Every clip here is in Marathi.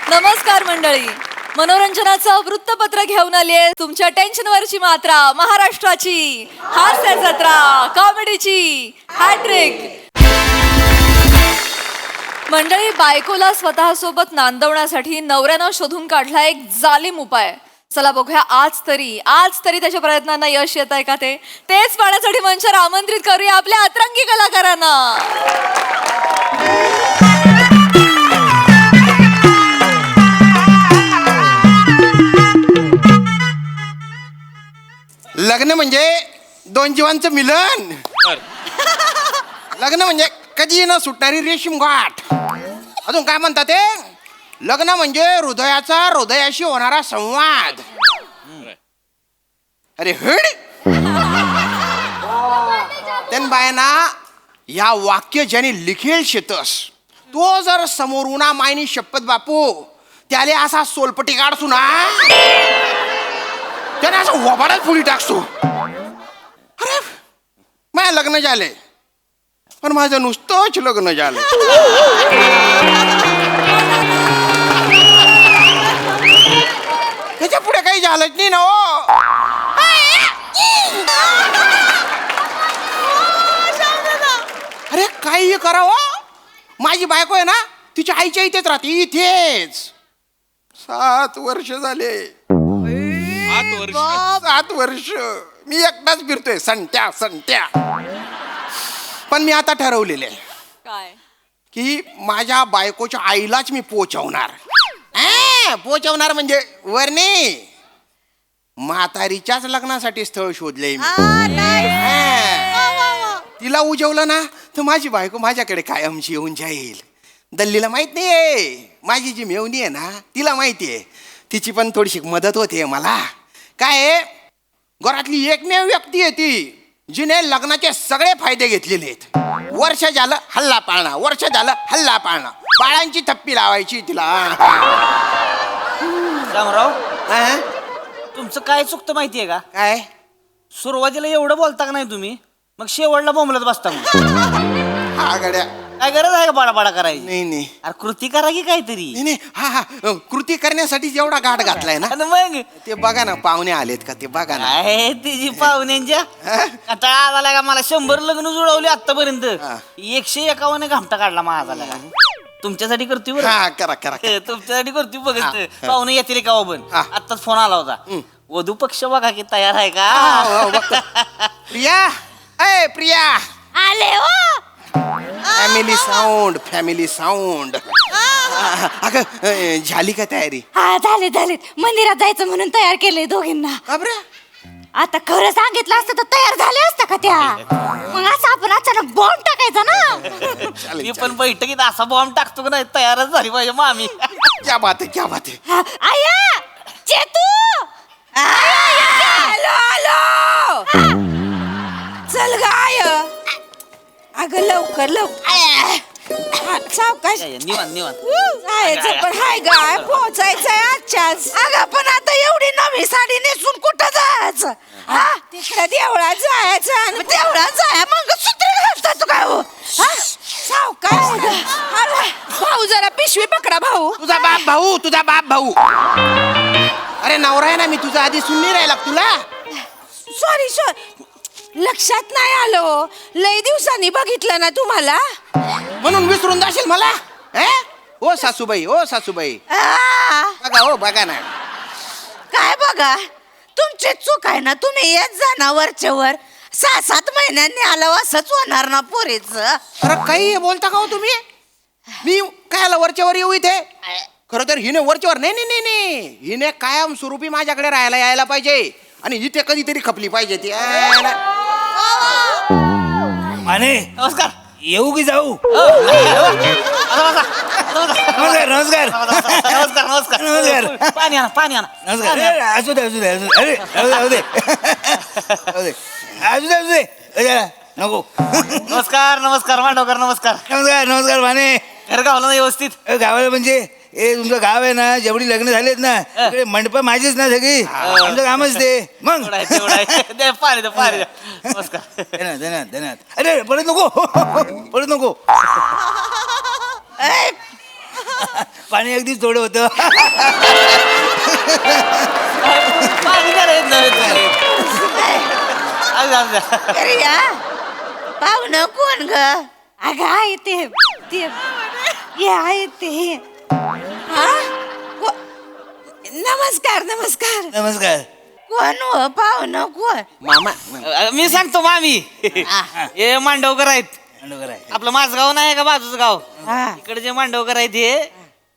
नमस्कार मंडळी, मनोरंजनाचं वृत्तपत्र घेऊन आलीये तुमच्या टेन्शनवरची मात्रा, महाराष्ट्राची हास्य जत्रा, कॉमेडीची हॅट्रिक. मंडळी, बायकोला स्वतःसोबत नांदवण्यासाठी नवऱ्यानं शोधून काढला एक जालिम उपाय. चला बघूया आज तरी त्याच्या प्रयत्नांना यश येत आहे का तेच पाहण्यासाठी मंचावर आमंत्रित करूया आपल्या अतरंगी कलाकारांना. लग्न म्हणजे दोन जीवांचं मिलन. लग्न म्हणजे कधी न सुटणारी रेशीम गाठ. अजून काय म्हणतात ते? लग्न म्हणजे हृदयाशी होणारा संवाद. अरे हड त्यान बायना या वाक्य ज्याने लिखेल शेतस तो जर समोरून मायनी शपथ बापू त्याले असा सोलपटी काढसू ना, त्याने असं वबाडात फुली टाकतो. अरे माझं लग्न झाले पण माझं नुसतंच लग्न झालं. त्याच्या पुढे काही झालंच नाही ना. अरे काही करावं, माझी बायको आहे ना तिच्या आईच्या इथेच राहते, इथेच 7 वर्ष झाले. 7 वर्ष मी एकटाच फिरतोय संट्या. पण मी आता ठरवलेले काय की माझ्या बायकोच्या आईलाच मी पोचवणार. पोचवणार म्हणजे वरने म्हातारीच्याच लग्नासाठी स्थळ शोधले मी. तिला उजवलं ना तर माझी बायको माझ्याकडे कायमची येऊन जाईल. दल्लीला माहित नाहीये, माझी जी मेवणी आहे ना तिला माहितीये, तिची पण थोडीशी मदत होते मला. काय घरातली एकमेव व्यक्ती आहे ती जिने लग्नाचे सगळे फायदे घेतलेले आहेत. वर्ष झालं हल्ला पाळणं, बाळांची थप्पी लावायची तिला. रामराव, तुमचं काय चुकतं माहितीये का? काय सुरुवातीला एवढं बोलता का नाही तुम्ही, मग शेवटला बोंबलत बसता. हा गड्या, काय गरज आहे का बाडाबाडा करायची? नाही अरे कृती करा की काहीतरी. नाही हा कृती करण्यासाठी जेवढा गाठ घातलाय ना आणि मग ते बघा ना, पाहुणे आलेत का ते बघा ना. आहे तिची पाहुण्यांच्या कंटाळा आला का? मला 100 लग्न जुळवली आतापर्यंत, 151 घामटा काढला माझा लगा. तुमच्यासाठी करतोय बरं. हा करा तुमच्यासाठी करतोय बघत. पाहुणे येतील का पण? आत्ताच फोन आला होता. वधू पक्ष बघा की तयार आहे का? प्रिया आले हो. Family sound. अगं झाली का तयारी? हा झाले मंदिरात जायचं म्हणून तयार केलंय दोघींना. आता खरं सांगितलं असतं तर तयार झाले असतं का त्या? मग असं आपण अचानक बॉम्ब टाकायचा ना. मी पण बैठकीत असा बॉम्ब टाकतो का नाही, तयारच झाली पाहिजे मामी. क्या बात है. आया चेतू, आलो. चल गाय, अगं लवकर सावकाश. निवांत जायचं पण हाय गाय, पोहोचायचंय आजच्याच. अगं पण आता एवढी नवी साडी नेसून कुठं जायचं? हा तिकडे देवळात जायचं आणि देवळात जाय मग सूत्र घालतात काय हो? सावकाश. भाऊ जरा पिशवी पकडा भाऊ. तुझा बाप भाऊ. अरे नवरा आहे ना मी तुझा, आधी सुन्नी राहिला तुला. सॉरी लक्षात नाही आलो, लय दिवसांनी बघितलं ना तुम्हाला म्हणून विसरून जाशील मला. ओ सासूबाई बघा ना. काय बघा, तुमची चूक आहे ना. तुम्ही येत जा ना वरच्यावर. 6-7 महिन्यांनी आलं असंच होणार ना पोरीच. अरे काही बोलता का हो तुम्ही? मी कायला वरच्यावर येऊ इथे? खरं तर हिने वरच्यावर नाही, हिने कायम स्वरूपी माझ्याकडे राहायला यायला पाहिजे आणि इथे कधीतरी खपली पाहिजे ती. माने नमस्कार. येऊ की जाऊ? नमस्कार. पाणी आणा. नमस्कार. असू दे. अरे असू दे. नको. नमस्कार मांडवकर. नमस्कार माने. घर गावला ना व्यवस्थित? गावाला म्हणजे हे तुमचं गाव आहे ना, जेवढी लग्न झालेत ना तिकडे मंडप माझीच ना सगळी. आमचं कामच ते. मग पाणी द्या. नमस्कार. धन्यवाद. अरे परत नको. पाणी अगदीच थोडं होतं. पाणी जरा येत नव्हे. असं, असं. अरे या पाहुणं कोण ग अगं आहे ते हे आहे ते हा? नमस्कार नमस्कार नमस्कार. कोण हो पाहुणं कोण मामा मी सांगतो मामी. हे मांडवकर आहेत. बरोबर आहे. आपलं माझगाव नाही का बाजूचं गाव. हा. इकडे जे मांडवकर आहेत हे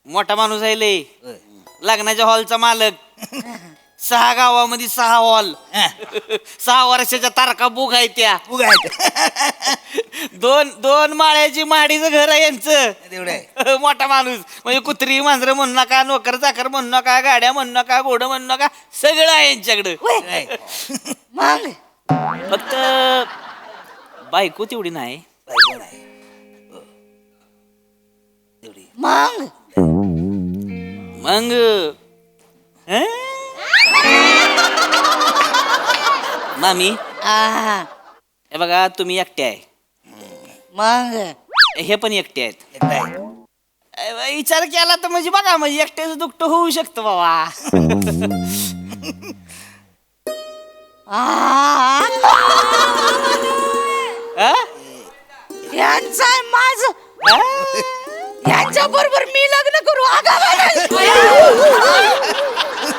मोठा माणूस आहे लय. होय. लग्नाच्या हॉलचा मालक. 6 गावामध्ये 6 हॉल. 6 वर्षाच्या तारखा बुक आहे त्या. उगा आहे. दोन माळ्याची माडीचं घर आहे यांचं. तेवढं आहे. मोठा माणूस म्हणजे कुत्री मांजरं म्हणू नका, नोकर चाकर म्हणू नका, गाड्या म्हणू नका, घोडं म्हणू नका, सगळं आहे यांच्याकडं. तेवढं आहे. मग फक्त बायको तेवढी नाही. बायको नाही. हो. तेवढी. मग मग हं? मामी आहा. हे बघा तुम्ही एकटे आहे. मग हे पण एकटे आहेत. एकटं आहे. विचार केला तर म्हणजे बघा म्हणजे एकट्याचं दुखतं होऊ शकतं बाबा. आहा. हं? यांचं आहे माझं यांच्या बरोबर मी लग्न करू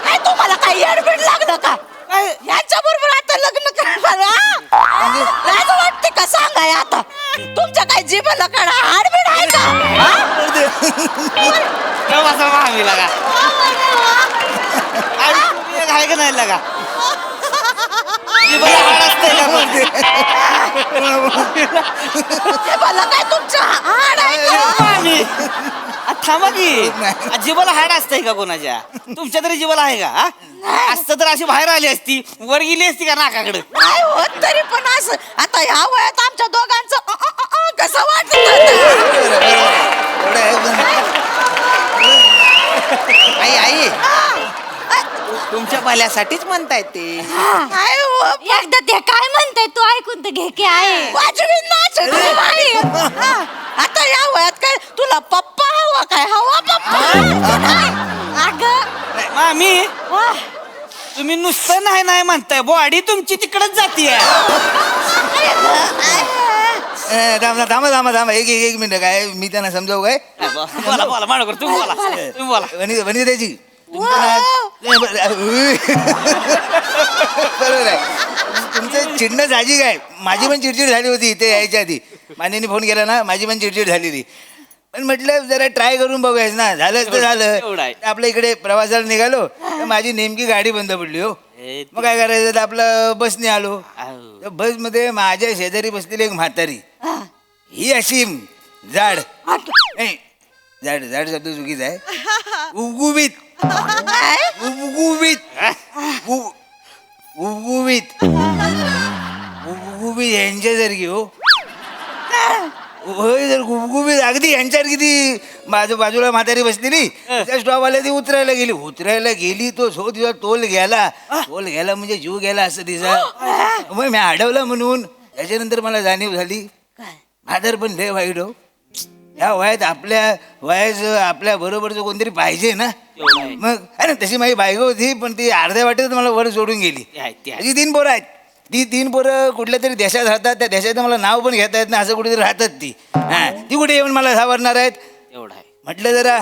काय तुम्हाला काही अडबड लागलं का काय? यांच्या बरोबर आता लग्न करणार लाज वाटते का सांगाय आता तुमच्या काय जीवाला काढा आडबीड आहे का ठेव बसा मामी लागा. आणि तुम्ही एक आहे का नाही लागा? जिभेला हाड असतंय का कोण? जीवाला काय तुमचं हाड आहे का मामी थांबा की. जिभेला हाड असतंय का कोणाच्या? तुमच्या तरी जिभेला आहे का? हा? असतं तर अशी बाहेर आली असती, वर गेली असती का नाकाकडे? नाही होत तरी पण असं आता ह्या वयात आमच्या दोघांचं कसं वाटत तेवढं आहे. आई आई तुमच्या भल्यासाठीच म्हणतायत ते. एकदा ते काय म्हणताय तू ऐकून तर घे की आहे. वाजवी नाच रे बाई. हा. आता या वयात काय तुला पप्पा हवा काय हवा पप्पा अगं मामी वाह. तुम्ही नुसतं नाही नाही म्हणताय, बॉडी तुमची तिकडच जातीये. थांबा थांबा थांबा थांबा. एक मिनिट. काय मी त्यांना समजावू काय? बोला बोला माडकर तुम्ही बोला तुम्ही बोला. वनिताजी बरोबर आहे. तुमचं चिडणं साहजिक आहे. माझी पण चिडचिड झाली होती इथे यायच्या आधी. मान्याने फोन केला ना, माझी पण चिडचिड झालेली. पण म्हटलं जरा ट्राय करून बघूयाच ना. झालं तर एवढं झालं. आहे. आपल्या इकडे प्रवासाला निघालो तर माझी नेमकी गाडी बंद पडली हो. हे मग काय करायचं तर आपलं बसने आलो. आहो. त्या बसमध्ये माझ्या शेजारी बसलेली एक म्हातारी. ही अशी जाड नाही, जाड जाड शब्द चुकीचा आहे. उगुबीत उगुबीत उगुबीत उगुबीत यांच्यासारखी हो. होय जर गुबगुबीत अगदी यांच्यासारखी ती बाजूला म्हातारी बसलेली. त्या स्टॉपवाल्या ती उतरायला गेली तो सो तिचा तोल गेला म्हणजे जीव गेला असं तिचा. मग मी अडवलं म्हणून त्याच्यानंतर मला जाणीव झाली फादर पण लय वाईट हो. ह्या वयात आपल्या बरोबरचं कोणतरी पाहिजे ना. एवढं आहे. मग अरे तशी माझी बायको होती पण ती अर्ध्या वाटेत मला वर सोडून गेली. ते आहे, ते आहे. अशी 3 पोरं आहेत. ती 3 पोरं कुठल्या तरी देशात राहतात. त्या देशाचं मला नाव पण घेता येत नाही असं कुठेतरी राहतात ती. हा ती कुठे येऊन मला सावरणार आहेत. एवढं आहे. म्हटलं जरा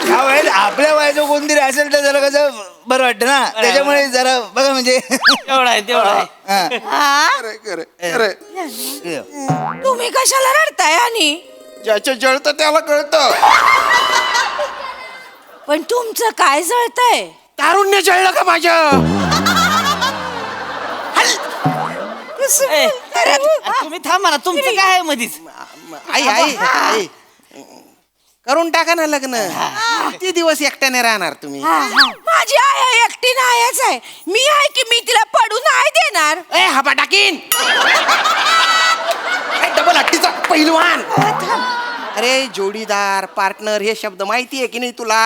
ह्या वयात आपल्या वयाचं कोणतरी असेल तर जरा कसं बरं वाटतं ना. त्याच्यामुळे जरा बघा म्हणजे तेवढं आहे तेवढं आहे. हा. खरं खरं खरं. तुम्ही कशाला रडताय आणि ज्याचं जळतं त्याला कळतं. पण तुमचं काय जळतंय तारुण्य जळलं का माझं? ए, अरे तुम्ही थांबा ना, तुमचं काय आहे मधीच? आई आई आई करून टाका ना लग्न. किती दिवस एकट्याने राहणार तुम्ही? माझी आई एकटी नाहीच आहे. मी आहे की मी तिला पडू नाही देणार. ए हबा टाकीन डबल हट्टीचा पहिलवान. अरे जोडीदार पार्टनर हे शब्द माहितीये की नाही तुला?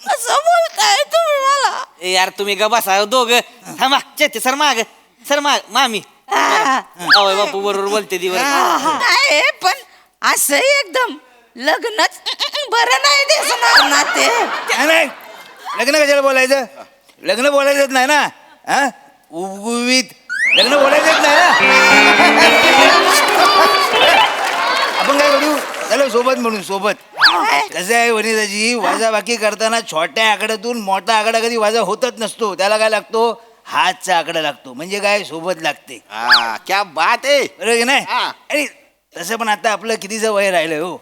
असं बोलताय तुम्ही मला. ए, यार तुम्ही ग बसा दोघ. थांबा चेते सर माग मामी जावई बापू बरोबर बोलते ती बरं. नाही पण असं एकदम लग्नच बरं नाही दिसणार ना ते. नाही लग्न कशाला बोलायचं? लग्न बोलायचंच नाही ना. हा उगवीत लग्न बोलायचंच नाही ना. आपण काय करू चला सोबत म्हणून सोबत. कसं आहे वनिताजी, वाजाबाकी करताना छोट्या आकड्यातून मोठा आकडा कधी वाजा होतच नसतो. त्याला काय लागतो? हातचा आकडा लागतो. म्हणजे काय सोबत लागते. क्या बात आहे. बरोबर की नाही? हा. आणि तसं पण आता आपलं कितीचं वय राहिलं हो.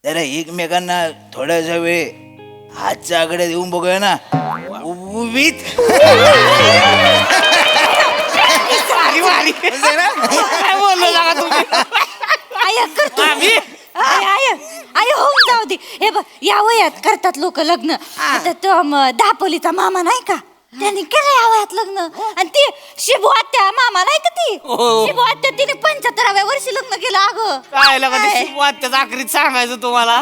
जरा एकमेकांना थोडासा वेळ हातचा आकडा देऊन बघूया ना. उभीत काय बोललो लागा तुम्ही? आय करतो आय होऊन जाऊ दे. हे बघ या वयात करतात लोक लग्न. आता तो दापोलीचा मामा नाही का, त्यांनी केलं या वयात लग्न. आणि ती शिबू आत्या मामा नाही का, ती शिबू आत्या तिने 75व्या वर्षी लग्न केलं. अगं काय लागा त्याच्या आखरीत सांगायचं तुम्हाला.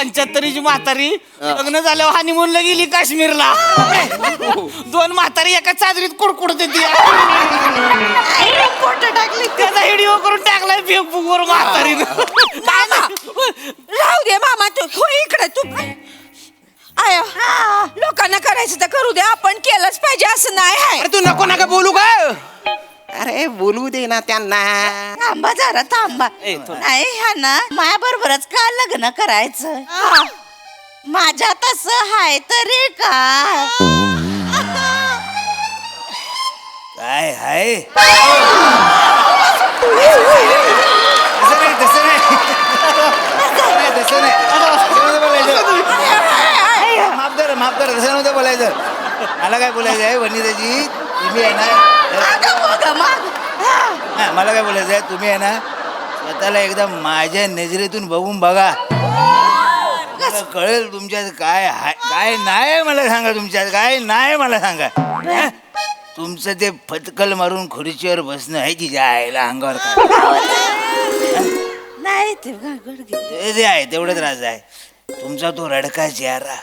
75ची म्हातारी लग्न झाल्यावर हनीमूनला गेली काश्मीरला. 2 म्हातारी एका चादरीत कुडकुडत होती. फोटो टाकली त्याचा व्हिडिओ करून टाकलाय फेसबुकवर म्हातारीनं. मामा राहू दे मामा, तू हो इकडे तू. आय लोकांना करायचं तर करू दे, आपण केलंच पाहिजे असं नाही आहे. अरे तू नको नका बोलू का. अरे बोलू दे ना त्यांना. थांबा जरा थांबा. ए, थोडं. नाही ह्या ना माझ्या बरोबरच का लग्न करायचं. माझ्या तसं हाय तरी का. काय हाय तसं नाही माफ करा तसं नव्हतं बोलायचं. मला काय बोलायचं आहे वनिताजी, तुम्ही आहे ना. हा, मला काय बोलायचं आहे, तुम्ही आहे ना स्वतःला एकदा माझ्या नजरेतून बघून बघा. मला कळेल तुमच्यात काय हाय काय नाही. मला सांगा तुमच्यात काय नाही मला सांगा. हा? तुमचं ते फटकल मारून खुर्चीवर बसणं आहे की जायला अंगावर काय नाही ते आहे तेवढं त्रास आहे. तुमचा तो रडका चेहरा,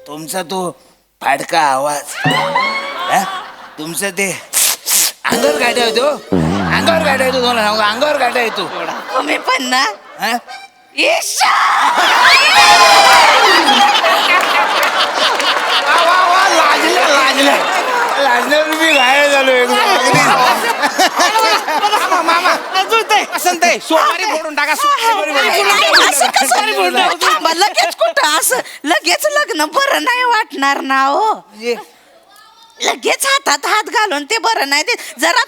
तुमचा तो फाडका आवाज, तुमचं ते अंगावर गाठा येतो. अंगावर गाठा येतो. तुम्हाला सांगू अंगावर गाठा येतो. तुम्ही पण ना हा? लाजल्यावर मी घायल झालो मामा असं ते सोमवारी फोडून टाका. थांबा लगेच कुठं असं लगेच लग्न बरं नाही वाटणार ना हो. लगेच हातात हात घालून ते बरं नाही ते. जरा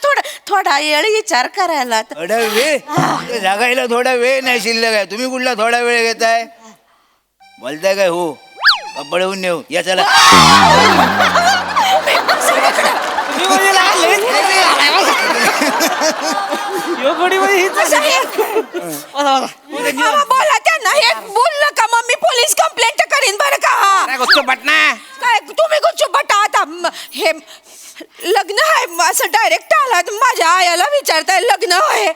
थोडा वेळ विचार करायला. थोडा वेळ जागायला थोडा वेळ नाही शिल्लक आहे. तुम्ही कुठला थोडा वेळ घेताय बोलताय काय? हो पळवून नेऊ या चला. बोला त्यांना हे बोललं का मग मी पोलीस कंप्लेंट करीन बरं का. बटना काय तुम्ही गुच्छ बटा. आता हे लग्न आहे असं डायरेक्ट आला माझ्या आयाला विचारताय लग्न आहे.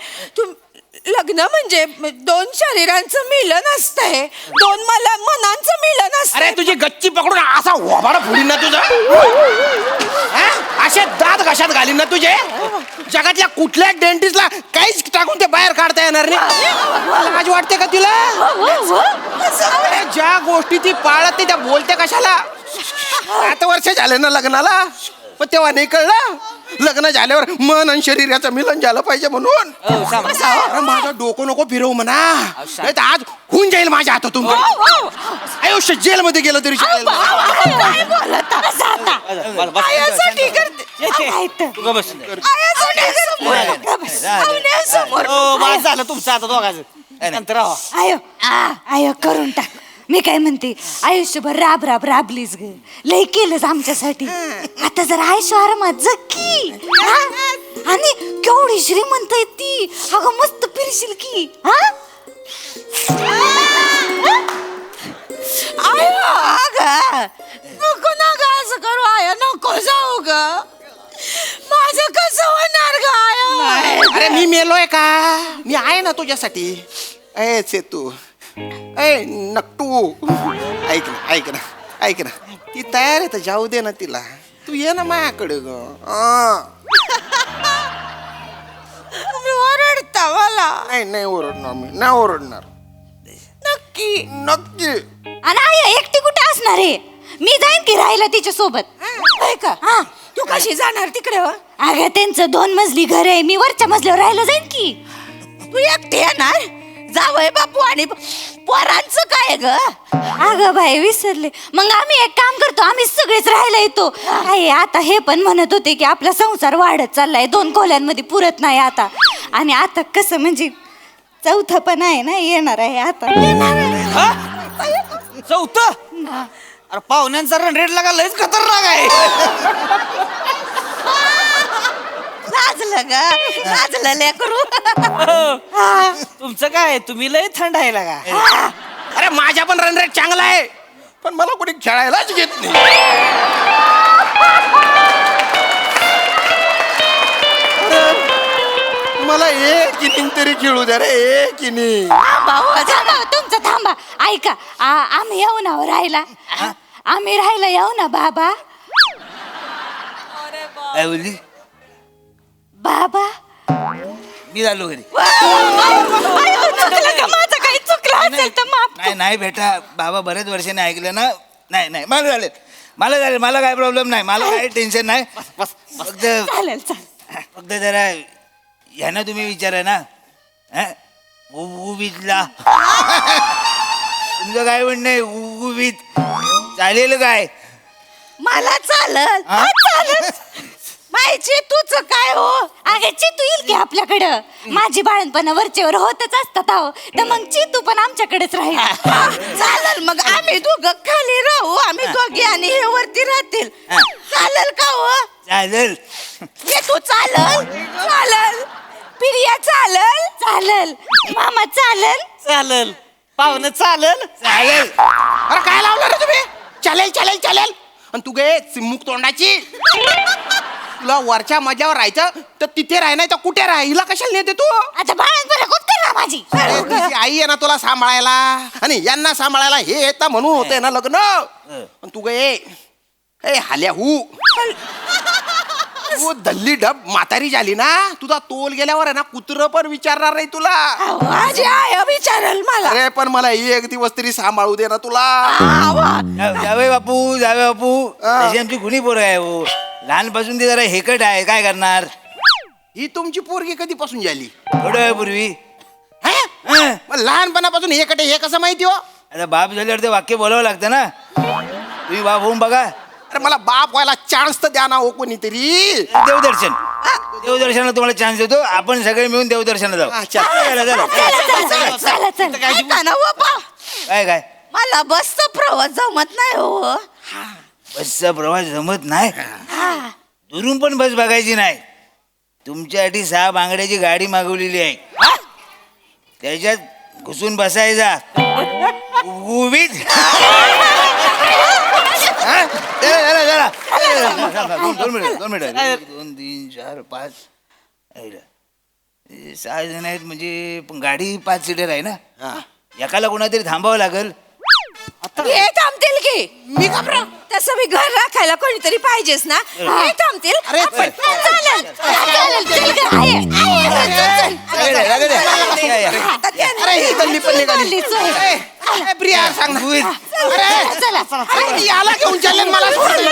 लग्न म्हणजे 2 शरीरांचं मिलन असतंय, 2 मनांचं मिलन असतं. अरे तुझी गच्ची पकडून असा वाभाडा फोडीन ना तुझा. असे दात घशात घालीन ना तुझे. जगातल्या कुठल्या डेंटिस्टला काहीच टाकून ते बाहेर काढता येणार नाही. लाज वाटते का तुला. अरे ज्या गोष्टी ती पाळत नाही त्या बोलते कशाला. 7 वर्ष झाले ना लग्नाला, पण तेव्हा नाही कळलं लग्न झाल्यावर मन आणि शरीराचं मिलन झालं पाहिजे म्हणून. अरे माझं डोकं नको फिरवू म्हणा, नाही तर आज होऊन जाईल माझ्या हातातून. आयुष्य जेल मध्ये गेलं तरी चालेल. आयासाठी करते. बस झालं तुमचं आता दोघांचं. नंतर आय करून टाक. मी काय म्हणते, आयुष्यभर राबलीस ग, लय केलंच आमच्यासाठी. आता जर आयुष्य आरामात जगी. आणि केवढी श्रीमंत आहे ती. अगं मस्त फिरशील की. नको ना ग असं करू आया. नको जाऊ ग. माझं कसं होणार ग आया. अरे मी मेलोय का. मी आहे ना तुझ्यासाठी. ए सेतू, ए नक्टू, ऐक ना ती तयार आहे, तर जाऊ दे ना तिला. तू ये ना माझ्याकडे ग. मला. नाही नाही ओरडणार मी, नाही ओरडणार. नक्की. नक्की. आणि आई एकटी कुठे असणार आहे? मी जाईन की राहायला तिच्या सोबत. होय का? तू कशी जाणार तिकडे हो? अगं त्यांचं 2 मजली घर आहे, मी वरच्या मजल्यावर राहायला जाईन की. तू एकटी येणार? जावय बापू आणि पोरांचं काय ग? अगं बाई विसरले. मग आम्ही एक काम करतो, आम्ही सगळेच राहायला येतो. आई आता हे पण म्हणत होते की आपला संसार वाढत चाललाय, 2 खोल्यांमध्ये पुरत नाही आता. आणि आता कसं म्हणजे चौथं पण आहे ना, येणार आहे आता. हा? चौथं? अरे पाहुण्यांचा रणरेट लागा लयच खतरनाक आहे. लाजलं ग, लाजलं लेकरू. तुमचं काय, तुम्ही लय थंड आहे लागा. अरे माझ्या पण रन रेट चांगला आहे, पण मला कोणी खेळायलाच घेत नाही. मला एक इनिंग तरी खेळू द्या रे, एक इनिंग. थांबा, तुमचं थांबा. ऐका आम्ही येऊ ना राहायला. आम्ही राहायला येऊ ना बाबा. काय बोलली? बाबा मी झालो घरी. चुकलं का माझं? काही चुकलं असेल तर माफ. नाही नाही बेटा, बाबा बरेच वर्षाने ऐकलं ना. नाही नाही मला झालं, मला काय प्रॉब्लेम नाही, मला काही टेन्शन नाही. फक्त चालेल. फक्त जरा ह्यांना तुम्ही विचारा ना, उभीतला तुमचं काय म्हणणं आहे? उभीत चालेल काय? मला चालल. हा? चालल. माहिती तुझ काय हो? अगे चितू येईल की आपल्याकडं. माझी बाळणपणा वरचेवर होतच असतात अहो, तर मग चितू पण आमच्याकडेच राहील. चालल मग आम्ही दोघं खाली राहू, आम्ही दोघी आणि हे वरती राहतील. हा. चालल का हो? चालेल. ये तू चालल. चालल. प्रिया चालल. चालल. मामा चालल. चालल. पाहुणं चालल. चालेल. अरे काय लावलं रे तुम्ही? चालेल चालेल चालेल. आणि तू गे चिमुक तोंडाची, तुला वरच्या मजावर राहायचं तर तिथे राह, नाही तर कुठे राह. हिला कशाला नेते तू? आता बाळणपणा कुठं ना माझी. अरे तुझी आई आहे ना तुला सांभाळायला, आणि यांना सांभाळायला हे येतं म्हणून होते ना लग्न. आणि तू गे ए हाल्या तू दल्ली डब म्हातारी झाली ना, तुझा तोल गेल्यावर आहे ना कुत्र पण विचारणार नाही तुला. माझी आय विचारल मला. अरे पण मला एक दिवस तरी सांभाळू दे ना तुला. जावे बापू, जावे बापू, तशी आमची गुणी पोरं आहे हो. लहानपासून ती जरा हेकट आहे, काय करणार? ही तुमची पोरगी कधीपासून झाली? थोड्या वेळापूर्वी. मग लहानपणापासून हे कटे हे कसं माहिती हो? आता बाप झाल्यावर ते वाक्य बोलावं लागतं ना. तुम्ही बाप होऊन बघा. अरे मला बाप व्हायला चान्स तर द्या ना हो कोणीतरी. देवदर्शनाला तुम्हाला चान्स देतो. आपण सगळे मिळून देवदर्शनाला जाऊ. हा, चल. चला, चला. चला. ऐका ना बाबा, काय मला बसचा प्रवास जमत नाही हो. बसचा प्रवास जमत नाही? दुरून पण बस बघायची नाही. तुमच्यासाठी 6 बांगड्याची गाडी मागवलेली आहे. त्याच्यात घुसून बसायचा. उभीत. जरा 2 मिनिट 1 2 3 4 5 6 जण आहेत म्हणजे, पण गाडी 5 सीटर आहे ना. एकाला कोणातरी थांबावं लागेल. हे थांबतील की? मी घाबरा. तसं मी घर राखायला कोणीतरी पाहिजेच ना. हे थांबतील. अरे आपण- चल. चालेल. चल ग. आता त्या- अरे ही दल्ली पण निघाली. चालेल. ए, प्रिया सांग ना. अरे याला घेऊन चालले आणि मला सोडून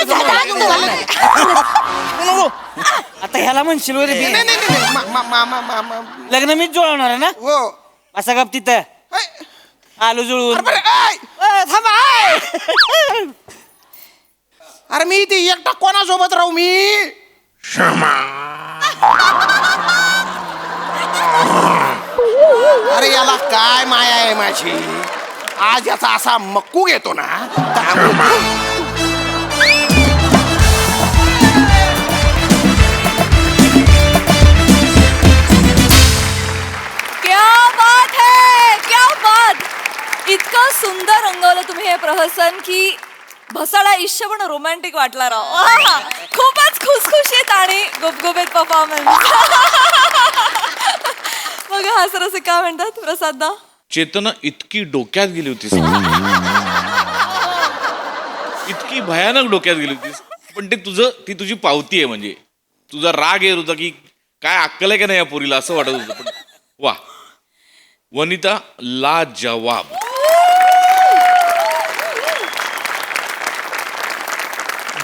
आता ह्याला म्हणशील रे बी. नाही, नाही, नाही. लग्न मीच जुळवणार आहे ना. हो. असा गप तिथं आलो जुळून. अरे, ऐ! थांबा. अरे मी ती एकटा कोणासोबत राहू मी? अरे याला काय माया आहे माझी. आज याचा असा मक्कू घेतो ना. क्या बात है, क्या बात. इतकं सुंदर रंगवलं तुम्ही हे प्रहसन की भसाडा इश्य पण रोमॅन्टिक वाटला राव. आहा, खूपच खुसखुशीत आणि गुबगुबीत परफॉर्मन्स. मग हा सर असं काय म्हणतात प्रसाददा? चेतना इतकी डोक्यात गेली होतीस, इतकी भयानक डोक्यात गेली होतीस. पण ती तुझी पावती आहे. म्हणजे तुझा राग येत होता की काय अक्कल आहे का नाही या पोरीला, असं वाटत होतं. पण वा, वनिता लाजवाब.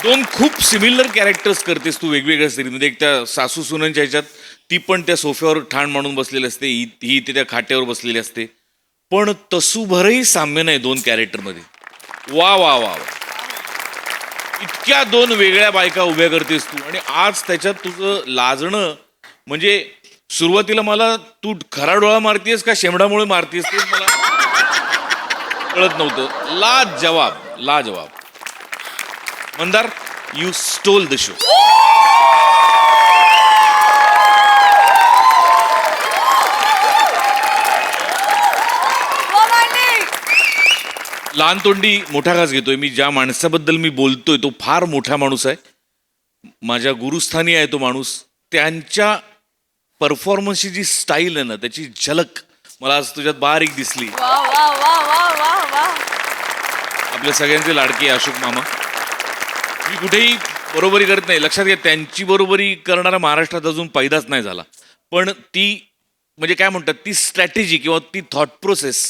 दोन खूप सिमिलर कॅरेक्टर्स करतेस तू वेगवेगळ्या सिरीजमध्ये. एक त्या सासू सुनंच्या ह्याच्यात ती पण त्या सोफ्यावर ठाण मांडून बसलेली असते, ही इथे त्या खाट्यावर बसलेली असते, पण तसूभरही साम्य नाही दोन कॅरेक्टरमध्ये. वा वा वा वा. इतक्या दोन वेगळ्या बायका उभ्या करतेस तू, आणि आज त्याच्यात तुझं लाजणं म्हणजे सुरुवातीला मला तू खरा डोळा मारतीयस का शेमडामुळे मारतीयस ते मला कळत नव्हतं. लाजवाब लाजवाब. Mandar, you stole the show. लहान तोंडी मोठा घास घेतोय. मी ज्या माणसाबद्दल मी बोलतोय तो फार मोठा माणूस आहे, माझ्या गुरुस्थानी आहे तो माणूस. त्यांच्या परफॉर्मन्सची जी स्टाईल आहे ना, त्याची झलक मला आज तुझ्यात बारीक दिसली. आपल्या सगळ्यांचे लाडके अशोक मामा. मी कुठेही बरोबरी करत नाही, लक्षात घ्या, त्यांची बरोबरी करणारा महाराष्ट्रात अजून पैदाच नाही झाला. पण ती म्हणजे काय म्हणतात, ती स्ट्रॅटेजी किंवा ती थॉट प्रोसेस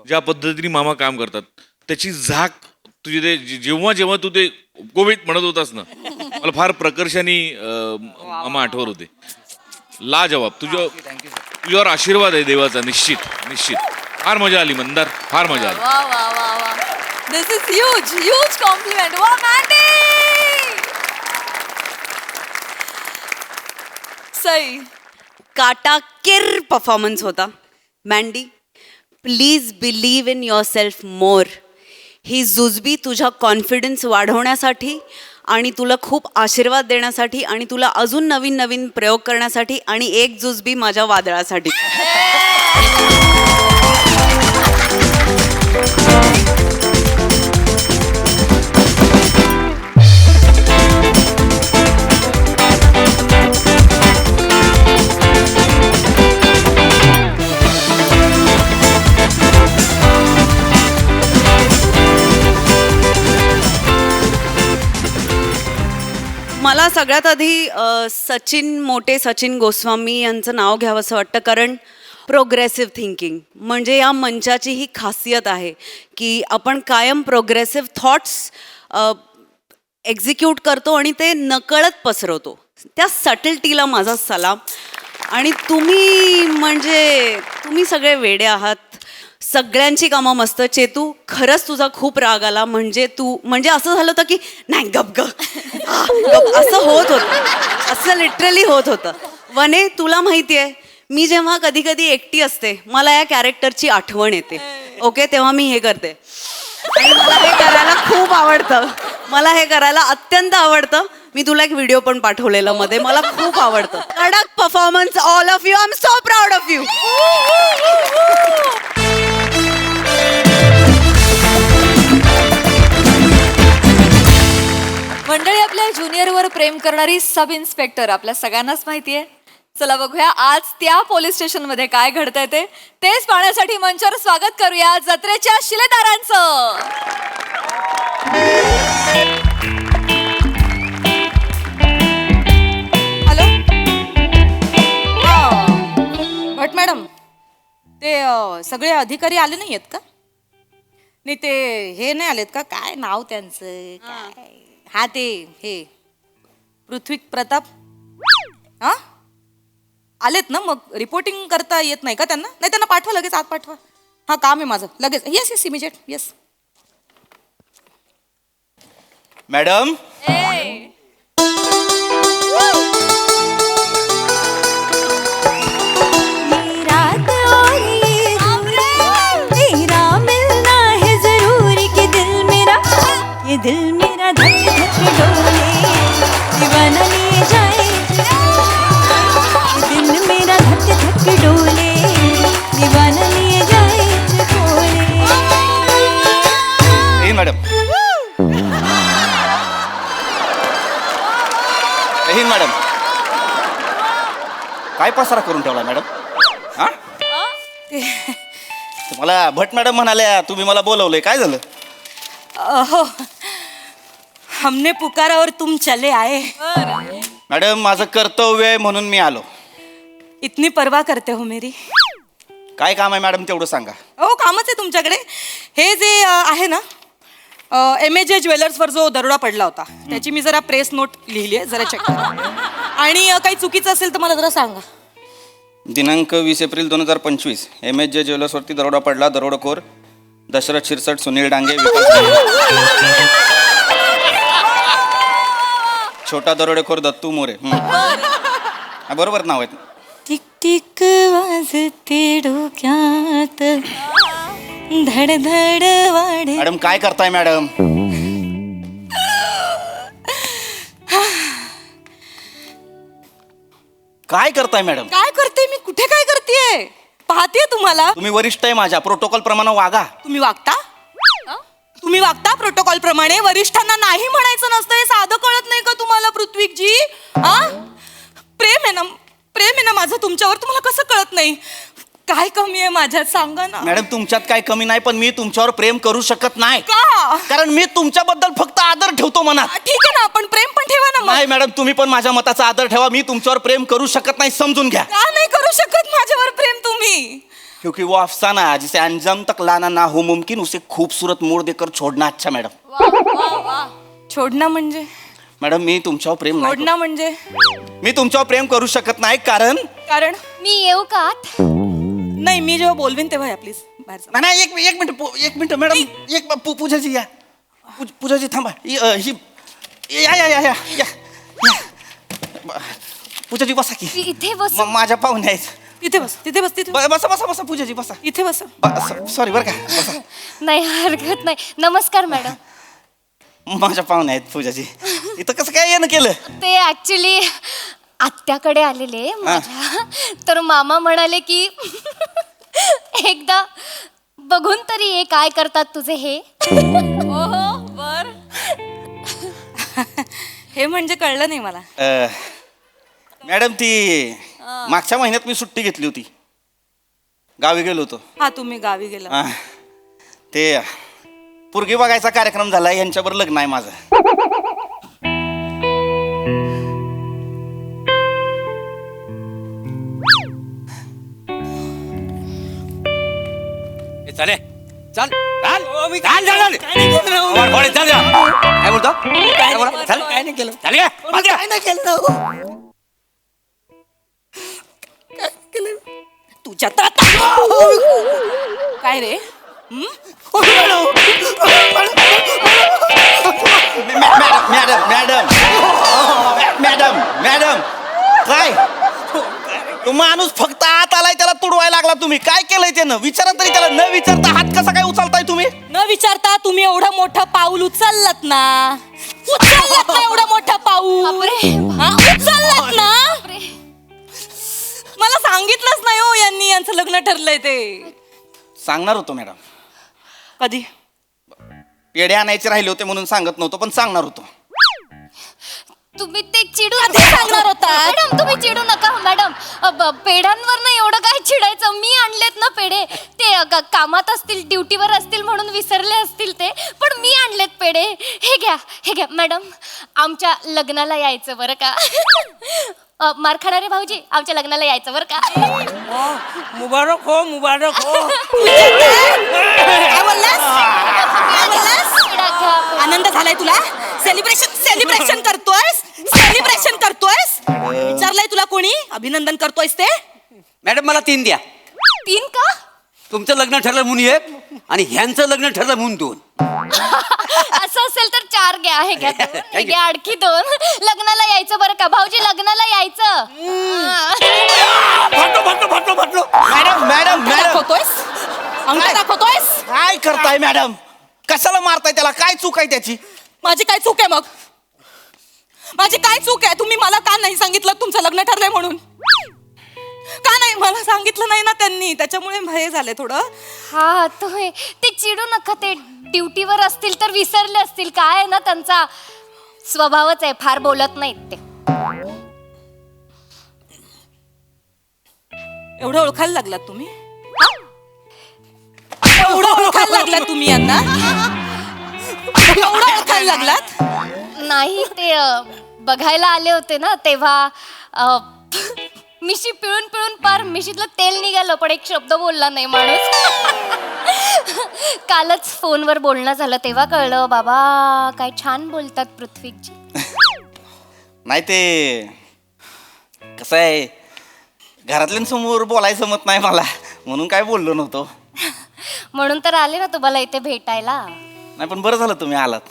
ज्या पद्धतीने मामा काम करतात, त्याची झाक तुझी ते जेव्हा जेव्हा तू ते कोविड म्हणत होतास ना, मला फार प्रकर्षाने मामा आठवत होते. लाजवाब. तुझ्यावर आशीर्वाद आहे देवाचा. निश्चित निश्चित. फार मजा आली मंदार, फार मजा आली. वा वा वा वा. This is huge compliment. वा मॅन्डी. सई. काटाकीर परफॉर्मन्स होता. Mandy, please believe in yourself more. ही जुजबी तुझा कॉन्फिडन्स वाढवण्यासाठी आणि तुला खूप आशीर्वाद देण्यासाठी आणि तुला अजून नवीन नवीन प्रयोग करण्यासाठी, आणि एक जुजबी माझ्या वादळासाठी. मला सगळ्यात आधी सचिन गोस्वामी यांचं नाव घ्यावं असं वाटतं, कारण प्रोग्रेसिव्ह थिंकिंग म्हणजे या मंचाची ही खासियत आहे की आपण कायम प्रोग्रेसिव्ह थॉट्स एक्झिक्यूट करतो आणि ते नकळत पसरवतो. त्या सटलटीला माझा सलाम. आणि तुम्ही सगळे वेडे आहात. सगळ्यांची कामं मस्त. चेतू, खरंच तुझा खूप राग आला. म्हणजे असं झालं होतं की नाही गप असं होत होतं, असं लिटरली होत होतं. वने, तुला माहिती आहे, मी जेव्हा कधी कधी एकटी असते मला या कॅरेक्टरची आठवण येते. ओके, तेव्हा मी हे करते आणि मला हे करायला खूप आवडतं. मला हे करायला अत्यंत आवडतं. मी तुला एक व्हिडिओ पण पाठवलेला मध्ये. मला खूप आवडतं. कडक performance all of you. I am so proud of you. मंडळी, आपल्या ज्युनियरवर प्रेम करणारी सब इन्स्पेक्टर आपल्या सगळ्यांनाच माहिती आहे. चला बघूया आज त्या पोलीस स्टेशनमध्ये काय घडतंय तेच पाहण्यासाठी मंचावर स्वागत करूया जत्रेच्या शिलेदारांचं. हॅलो. भट मॅडम, ते सगळे अधिकारी आले नाही आहेत का? नाही, ते हे नाही आलेत का? काय नाव त्यांचं काय? हा, ते हे पृथ्वी प्रताप. हा, आलेत ना? मग रिपोर्टिंग करता येत नाही का त्यांना? नाही, त्यांना पाठवा लगेच, आत पाठवा. हा, काम आहे माझं लगेच. Yes immediate. Yes madam. दिल मेरा धक धक डोले, दीवाना ले जाए. दिल मेरा धक धक डोले, दीवाना ले जाए बोले. मॅडम. मॅडम, काय पसारा करून ठेवला मॅडम? हा, तुम्हाला भट मॅडम म्हणाल्या, तुम्ही मला बोलवलंय, काय झालं? हो, हमने पुकारा और तुम चले आए. मॅडम, माझं कर्तव्य आहे म्हणून मी आलो. इतनी परवाह करते हो मेरी? काय काम आहे मॅडम तेवढं सांगा. हो कामच आहे तुमच्याकडे. हे जे आहे ना MAJ ज्वेलर्सवर जो दरोडा पडला होता त्याची मी जरा प्रेस नोट लिहिली आहे, जरा चेक करा. आणि काही चुकीचं असेल तर मला जरा सांगा. दिनांक 20 एप्रिल 2025 MAJ ज्वेलर्सवरती दरोडा पडला. दरोडेखोर दशरथ शिरसट, सुनील डांगे, विकास डांगे. छोटा दरोडेखोर दत्तू मोरे. बरोबर नाव आहेत. टिक टिक वाजते डोक्यात धड धड वाढे. मॅडम काय करताय मॅडम? काय करताय मॅडम? काय करते मी? कुठे काय करतेय? पाहते तुम्हाला. तुम्ही वरिष्ठ आहे माझ्या, प्रोटोकॉल प्रमाणे वागा. तुम्ही वागता प्रोटोकॉल प्रमाणे. वरिष्ठांना नाही म्हणायचं नसतं, हे साधं कळत नाही का तुम्हाला पृथ्वीकजी? प्रेम आहे ना माझं तुमच्यावर, तुम्हाला कसं कळत नाही? काय कमी आहे माझ्यात सांगा ना. मॅडम तुमच्यात काय कमी नाही, पण मी तुमच्यावर प्रेम करू शकत नाही. का? कारण मी तुमच्याबद्दल फक्त आदर ठेवतो मनात. ठीक आहे ना, आपण प्रेम पण ठेवा ना मग. नाही मॅडम, तुम्ही पण माझ्या मताचा आदर ठेवा. मी तुमच्यावर प्रेम करू शकत नाही, समजून घ्या. का नाही करू शकत माझ्यावर प्रेम तुम्ही? क्योंकि वो अफसाना जिसे अंजाम तक लाना ना हो मुमकिन, उसे खूबसूरत मोड़ देकर छोड़ना अच्छा. मॅडम छोडणं म्हणजे? मॅडम मी तुमच्यावर प्रेम नाही छोडणं म्हणजे? मी तुमच्यावर प्रेम करू शकत नाही. कारण मी येऊ का? नाही, मी जेव्हा बोलवीन तेव्हा या प्लीज बाहेर जा. नाही एक मिनिट मॅडम, पूजाजी या. पूजाजी थांबा. या पूजाजी बसा की. इथे बस. माझ्या पाहुणे आहेत. तिथे बस. बसा पूजाजी बसा. इथे बस. सॉरी बरं का. बसा. नाही हरकत नाही. नमस्कार मॅडम. माझ्या पाहुणे आहेत पूजाजी. इथं कसं काय येणं केलं? ते ऍक्च्युली आत्याकडे आलेले माझ्या, तर मामा म्हणाले की एकदा बघून तरी ये काय करतात तुझे हे. बर. हे म्हणजे कळलं नाही मला. मॅडम ती मागच्या महिन्यात मी सुट्टी घेतली होती, गावी गेलो होतो. हा, तुम्ही गावी गेला. ते पोरगी बघायचा कार्यक्रम झाला, यांच्यावर लग्न आहे माझं. चाले चल चाल चाल चाल चल काय बोलतो काय बोला चल काय नाही केलं चाल काय नाही केलं तुझ्या तर काय रे? मॅडम काय तो माणूस फक्त आत आलाय, त्याला तुडवायला लागला. तुम्ही काय केलंय त्यानं? विचारा तरी त्याला. न विचारता हात कसा काय उचलताय तुम्ही? न विचारता तुम्ही एवढं मोठं पाऊल उचललात ना. एवढं मोठं पाऊल उचललात ना. मला सांगितलंच नाही हो यांनी, यांचं लग्न ठरलंय ते. सांगणार होतो मॅडम. कधी? पेढे आणायचे राहिले होते म्हणून सांगत नव्हतो, पण सांगणार होतो. तुम्ही ते चिडू सांगणार होता. मॅडम तुम्ही चिडू नका मॅडम. पेढ्यांवर ना एवढं काय चिडायचं. मी आणलेत ना पेढे. ते कामात असतील, ड्युटीवर असतील म्हणून विसरले असतील ते, पण मी आणलेत पेढे. हे घ्या मॅडम. आमच्या लग्नाला यायचं बरं का. मार खाणारे भाऊजी, आमच्या लग्नाला यायचं बरं का. मुबारक हो. आनंद झालाय तुला? सेलिब्रेशन करतोयस? विचारलंय तुला कोणी? अभिनंदन करतोयस ते? मॅडम मला 3 द्या. 3 का? तुमचं लग्न ठरलं म्हणून 1 आणि ह्यांचं लग्न ठरलं म्हणून 2. असं असेल तर 4 घ्या. हे घ्या 2. हे घ्या आणखी 2. लग्नाला यायचं बरं का भाऊजी, लग्नाला यायचं. मॅडम दाखवतोयस? अंग दाखवतोयस? काय करताय मॅडम? कशाला मारताय त्याला? काय चूक आहे त्याची? माझी काय चूक आहे मग? माझी काय चूक आहे? तुम्ही मला का नाही सांगितलं तुमचं लग्न ठरलंय म्हणून? का नाही मला सांगितलं नाही ना त्यांनी, त्याच्यामुळे भय झाले थोडं. हा तुम्ही ते चिडू नका. ते ड्युटीवर असतील तर विसरले असतील. काय आहे ना त्यांचा स्वभावच आहे, फार बोलत नाहीत ते. एवढं ओळखायला लागलात तुम्ही? एवढं ओळखायला लागलात तुम्ही यांना? एवढं ओळखायला लागलात? नाही ते बघायला आले होते ना तेव्हा मिशी पिळून पिळून पार मिशीतलं तेल निघालं पण एक शब्द बोलला नाही माणूस. कालच फोनवर बोलणं झालं तेव्हा कळलं बाबा काय छान बोलतात पृथ्वीजी. नाही ते कसं आहे, घरातल्यांसमोर बोलायचं जमत नाही मला, म्हणून काय बोललो नव्हतो. म्हणून तर आले ना तुम्हाला इथे भेटायला. नाही पण बरं झालं तुम्ही आलात.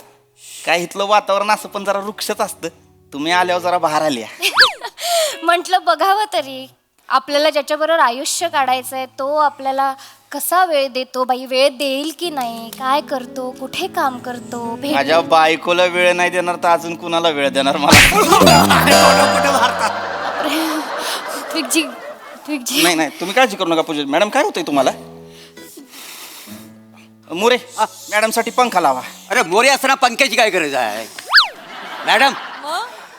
काय इथलं वातावरण असं पण जरा वृक्षच असतं, तुम्ही आल्यावर जरा बाहेर आल्या. म्हटलं बघावं तरी आपल्याला ज्याच्याबरोबर आयुष्य काढायचंय तो आपल्याला कसा वेळ देतो, बाई वेळ देईल की नाही, काय करतो, कुठे काम करतो. माझ्या बायकोला वेळ नाही देणार तर अजून कुणाला वेळ देणार मला. नाही नाही तुम्ही काळजी करू नका पूजा मॅडम. काय होतंय तुम्हाला? मोरे मॅडम साठी पंखा लावा. अरे मोरे असताना पंख्याची काय गरज आहे मॅडम?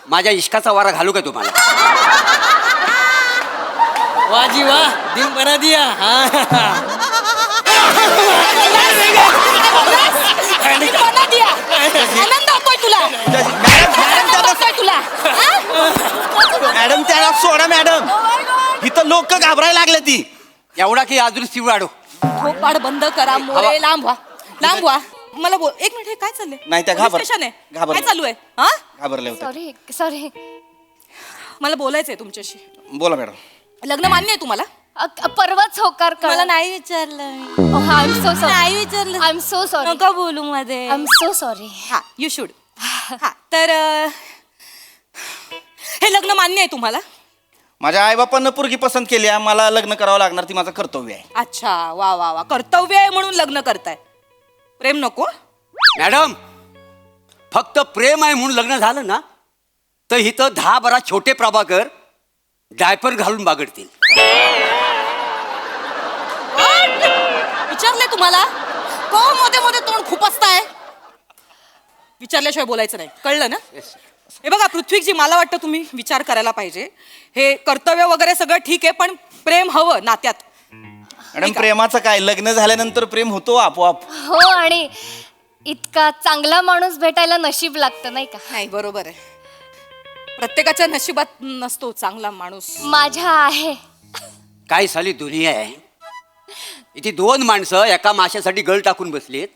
माझ्या इश्काचा वारा घालू का तुम्हाला? वाजी वा दिन बना दिया. आनंद होतोय तुला? आनंद होतोय तुला? मॅडम त्याला सोडा मॅडम, इथं लोक घाबरायला लागले ती. एवढा की अजून शिवाडो. थोपाड बंद करा मोरे. लांब व्हा, लांब व्हा. मला बोल एक मिनिट, हे काय चाललंय? नाही, त्या पोलीस घाबर- स्टेशन आहे. घाबरले. काय चालू आहे? हा घाबरले होते. Sorry sorry. मला बोलायचंय तुमच्याशी. बोला मॅडम. लग्न मान्य आहे तुम्हाला? परवाच होकार मला नाही विचारलं. I am so sorry. नाही विचारलं. I am so sorry. नका बोलू मध्ये. I am so sorry. हा यू शुड. हा तर हे लग्न मान्य आहे तुम्हाला? माझ्या आईबापांना पोरगी पसंत केली आहे, मला लग्न करावं लागणार, ती माझं कर्तव्य आहे. अच्छा वा वा वा. कर्तव्य आहे म्हणून लग्न करताय, प्रेम नको? मॅडम फक्त प्रेम आहे म्हणून लग्न झालं ना तर इथं 10-12 छोटे प्रभाकर डायपर घालून बागडतील. विचारले तुम्हाला? को मध्ये मध्ये तोंड खूप असताय. विचारल्याशिवाय बोलायचं नाही, कळलं ना? हे बघा पृथ्वीजी, मला वाटतं तुम्ही विचार करायला पाहिजे. हे कर्तव्य वगैरे सगळं ठीक आहे, पण प्रेम हवं नात्यात. मॅडम प्रेमाचं काय, लग्न झाल्यानंतर प्रेम होतो आपोआप. हो आणि इतका चांगला माणूस भेटायला नशीब लागतं नाही का? नाही बरोबर आहे, प्रत्येकाच्या नशिबात नसतो चांगला माणूस. माझ्या आहे. काय साली दुनिया आहे. इथे 2 माणसं एका माशासाठी गळ टाकून बसलीत,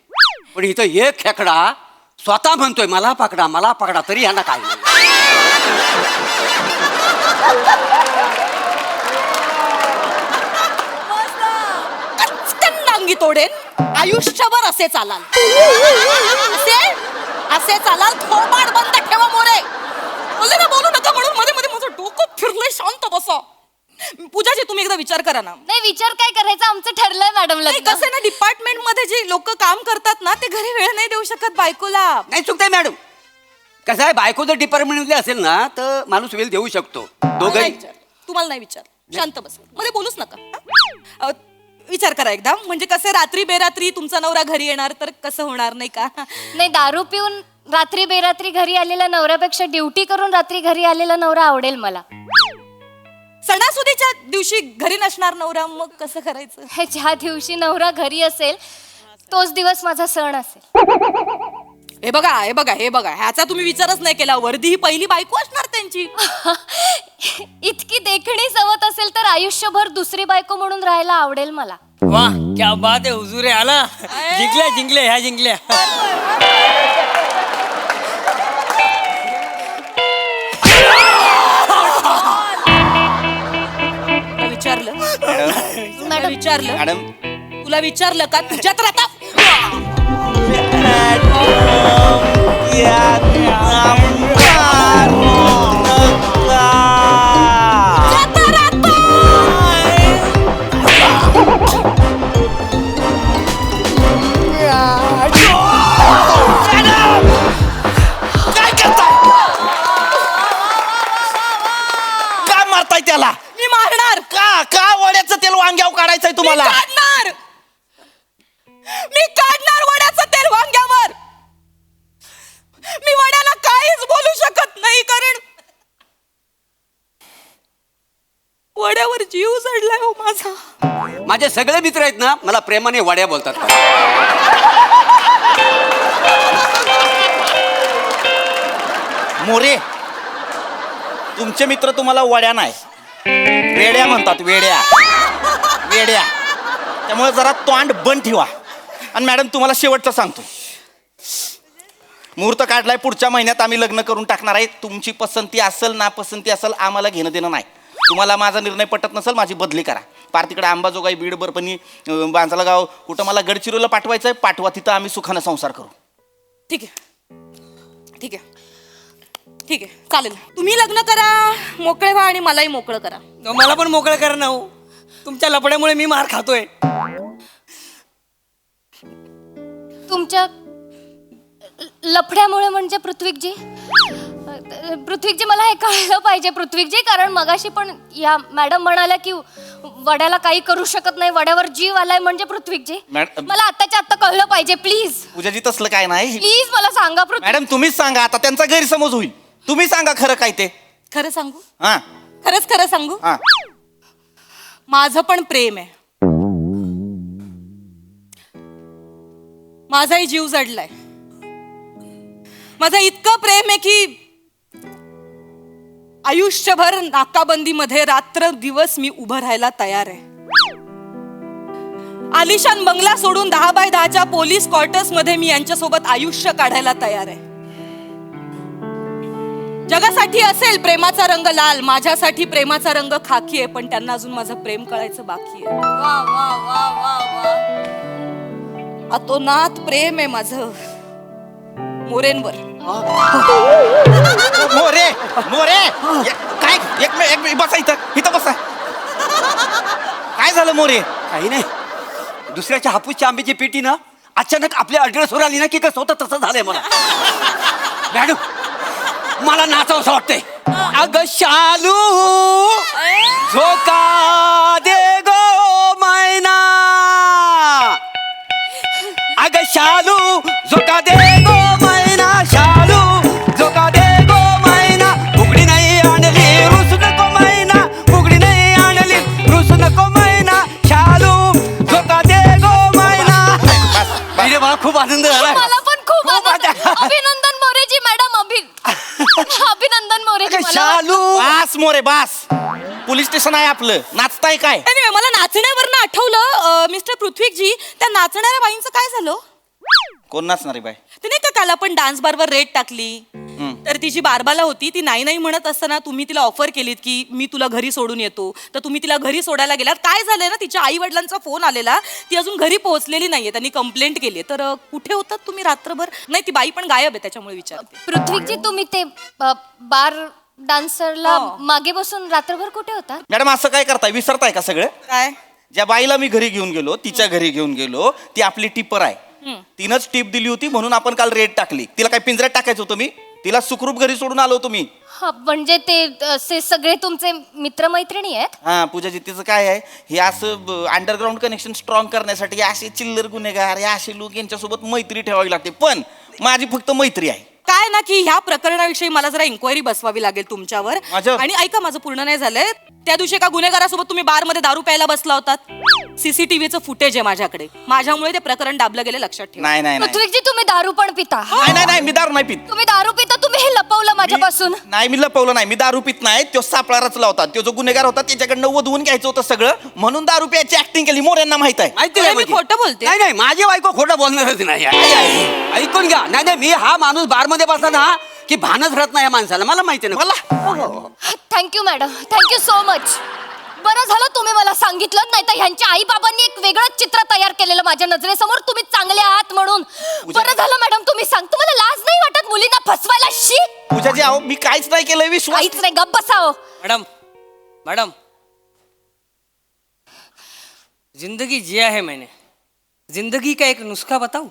पण इथं एक खेकडा स्वतः म्हणतोय मला पकडा, तरी ह्यांना काय नाही. डांगी तोडेन, आयुष्यभर असे चालाल. असे चालाल. थोबाड बंद ठेवा मोरे. बोलले ना बोलू नका म्हणून मध्ये मध्ये माझं डोकं फिरलंय. शांत बसा. पूजाजी तुम्ही एकदा विचार करा ना. नाही विचार काय करायचा, आमचं ठरलंय मॅडम लग्न. कसं ना, डिपार्टमेंट मध्ये जे लोक काम करतात ना ते घरी वेळ नाही देऊ शकत बायकोला. नाही चुकताय मॅडम. कसं आहे, बायको जर डिपार्टमेंटमध्ये असेल ना तर माणूस वेळ देऊ शकतो. दोघंही. तुम्हाला नाही विचार. शांत बसा, मध्ये बोलूच नका. विचार करा एकदा. म्हणजे कसं रात्री बेरात्री तुमचा नवरा घरी येणार तर कसं होणार नाही का? नाही दारू पिऊन रात्री बेरात्री घरी आलेला नवऱ्यापेक्षा ड्युटी करून रात्री घरी आलेला नवरा आवडेल मला. सणासुदीच्या दिवशी घरी नसणार नवरा, मग कसं करायचं? ज्या दिवशी नवरा घरी असेल तोच दिवस माझा सण असेल. हे बघा ह्याचा तुम्ही विचारच नाही केला. वर्दी ही पहिली बायको असणार त्यांची. इतकी देखणी सवत असेल तर आयुष्यभर दुसरी बायको म्हणून राहायला आवडेल मला. वा क्या बात आहे हुजूर आला. जिंकल्या. विचारलं मॅडम तुला विचारलं का? तुझ्यात राहता काय मारताय त्याला? मी मारणार का वड्याचं तेल वांग्यावर काढायचंय तुम्हाला? मी काढणार वड्याचं तेल वांग्यावर. मी वड्याला काहीच बोलू शकत नाही, कारण वड्यावर जीव चढलाय हो माझा. माझे सगळे मित्र आहेत ना मला प्रेमाने वड्या बोलतात. मोरे तुमचे मित्र तुम्हाला वड्या नाही वेड्या म्हणतात वेड्या वेड्या. त्यामुळे जरा तोंड बंद ठेवा. आणि मॅडम तुम्हाला शेवटचं सांगतो, मुहूर्त काढलाय, पुढच्या महिन्यात आम्ही लग्न करून टाकणार आहे. तुमची पसंती असेल नापसंती असेल आम्हाला घेणं देणं नाही. तुम्हाला माझा निर्णय पटत नसेल माझी बदली करा. पार तिकडे अंबाजोगाई बीड बरपणी बांजाला गाव कुठं मला गडचिरोलीला पाठवायचं आहे, पाठवा. तिथं आम्ही सुखानं संसार करू. ठीक आहे ठीक आहे ठीक आहे चालेल. तुम्ही लग्न करा, मोकळे व्हा आणि मलाही मोकळं करा. मला पण मोकळं करा ना हो. तुमच्या लपड्यामुळे मी मार खातोय. तुमच्या लफड्यामुळे म्हणजे पृथ्वीकजी मला हे कळलं पाहिजे पृथ्वीकजी, कारण मगाशी पण या मॅडम म्हणाल्या की वड्याला काही करू शकत नाही, वड्यावर जीव आलाय म्हणजे पृथ्वीकजी. मला आत्ताच्या आत्ता कळलं पाहिजे प्लीज. पूजाजी तसलं काय नाही. प्लीज मला सांगा मॅडम तुम्हीच सांगा. आता त्यांचा गैरसमज होईल. तुम्ही सांगा खरं काय ते. खरं सांगू? हा खरंच खरं सांगू? हा. माझं पण प्रेम आहे. माझाही जीव जडलाय. माझं इतकं प्रेम आहे की आयुष्यभर नाकाबंदीमध्ये रात्र दिवस मी उभं राहायला तयार आहे. आलिशान बंगला सोडून 10 बाय 10च्या पोलीस क्वार्टर्स मध्ये मी यांच्यासोबत आयुष्य काढायला तयार आहे. जगासाठी असेल प्रेमाचा रंग लाल, माझ्यासाठी प्रेमाचा रंग खाकी आहे, पण त्यांना अजून माझं प्रेम कळायचं बाकी आहे. वा वा वा वा वा. अतोनात प्रेम आहे माझं मोरेंवर. मोरे मोरे काय एक मिनिट बसा इथं बसा. काय झालं मोरे? काही नाही, दुसऱ्याच्या हापूसच्या आंब्याची पेटी ना अचानक आपल्या अड्रेसवर आली ना की कसं होतं तसं झालंय मला. मॅडम मला नाचावं असं वाटतंय. अगं शालू झोका दे गो मैना, अगं शालू झोका दे गो मैना, शालू झोका दे गो मैना, फुगडी नाही आणली रुस नको मैना, फुगडी नाही आणली रुस नको मैना, शालू झोका दे गो मैना. अरे वा खूप आनंद झाला. मला पण खूप आनंद. अभिनंदन मोरेजी मॅडम. अभिनंदन मोरेजी. शालू बास मोरे बास. पोलीस स्टेशन आहे आपलं. नाचताय काय? Anyway, मला नाचण्यावरनं आठवलं मिस्टर पृथ्वीकजी, त्या नाचणाऱ्या बाईंचं काय झालं? कोण नाचणारी बाय? ते नाही का काल आपण डान्स बारवर रेट टाकली, तर ती जी बारबाला होती ती नाही नाही म्हणत असताना तुम्ही तिला ऑफर केलीत की मी तुला घरी सोडून येतो, तर तुम्ही तिला घरी सोडायला गेलात. काय झालंय ना, तिच्या आई वडिलांचा फोन आलेला, ती अजून घरी पोहोचलेली नाहीये, त्यांनी कंप्लेंट केली. तर कुठे होतात तुम्ही रात्रभर? नाही ती बाई पण गायब आहे, त्याच्यामुळे विचारते. पृथ्वीजी तुम्ही ते बार डान्सरला मागे बसून रात्रभर कुठे होता? मॅडम असं काय करताय? विसरताय का सगळं? काय? ज्या बाईला मी घरी घेऊन गेलो, तिच्या घरी घेऊन गेलो, ती आपली टिपर आहे. तिनंच टिप दिली होती म्हणून आपण काल रेट टाकली. तिला काय पिंजऱ्यात टाकायचं होतं? मी तिला सुखरूप घरी सोडून आलो तुम्ही. म्हणजे ते सगळे तुमचे मित्रमैत्रिणी आहेत? हा पूजाजी तिचं काय आहे, हे असं अंडरग्राऊंड कनेक्शन स्ट्रॉंग करण्यासाठी असे चिल्लर गुन्हेगार हे असे लोक यांच्यासोबत मैत्री ठेवावी लागते. पण माझी फक्त मैत्री आहे. काय ना की ह्या प्रकरणाविषयी मला जरा इन्क्वायरी बसवावी लागेल तुमच्यावर. आणि ऐका, माझं पूर्ण नाही झालंय. त्या दिवशी एका गुन्हेगारासोबत तुम्ही बारमध्ये दारू प्यायला बसला होतात. सीसीटीव्हीचं फुटेज आहे माझ्याकडे. माझ्यामुळे ते प्रकरण दाबलं गेलं, लक्षात ठेवा. नाही नाही नाही पृथ्वीजी तुम्ही दारू पण पिता? नाही मी दारू नाही पित. तुम्ही दारू पिता, तुम्ही हे लपवलं माझ्यापासून. नाही मी लपवलं नाही. मी दारू पित नाही. तो सापळा रचला होता. तो जो गुन्हेगार होता त्याच्याकडनं वधवून घ्यायचं होतं सगळं, म्हणून दारू प्यायची ऍक्टिंग केली. मोऱ्यांना माहित आहे. माहिती आहे मी खोटं बोलते? नाही नाही, माझी बायको खोटं बोलणारच नाही. ऐकून घ्या. नाही नाही, मी हा माणूस बारमध्ये बसला ना की भानच राहत नाही या माणसाला. मला माहिती आहे मला. Thank you madam, thank you so much. बरं झालं तुम्ही मला सांगितलं, नाही तर ह्यांच्या आई बाबांनी एक वेगळं चित्र तयार केलेलं माझ्या नजरेसमोर, तुम्ही चांगले आहात म्हणून. बरं झालं मॅडम तुम्ही तुम्हाला लाज नाही वाटत मुलींना फसवायला? शी पूजाजी अहो मी काहीच नाही केलं. विश्वास काहीच नाही, गप्प बसाओ. मैडम जिंदगी जिया है मैंने, जिंदगी का एक नुस्खा बताऊं?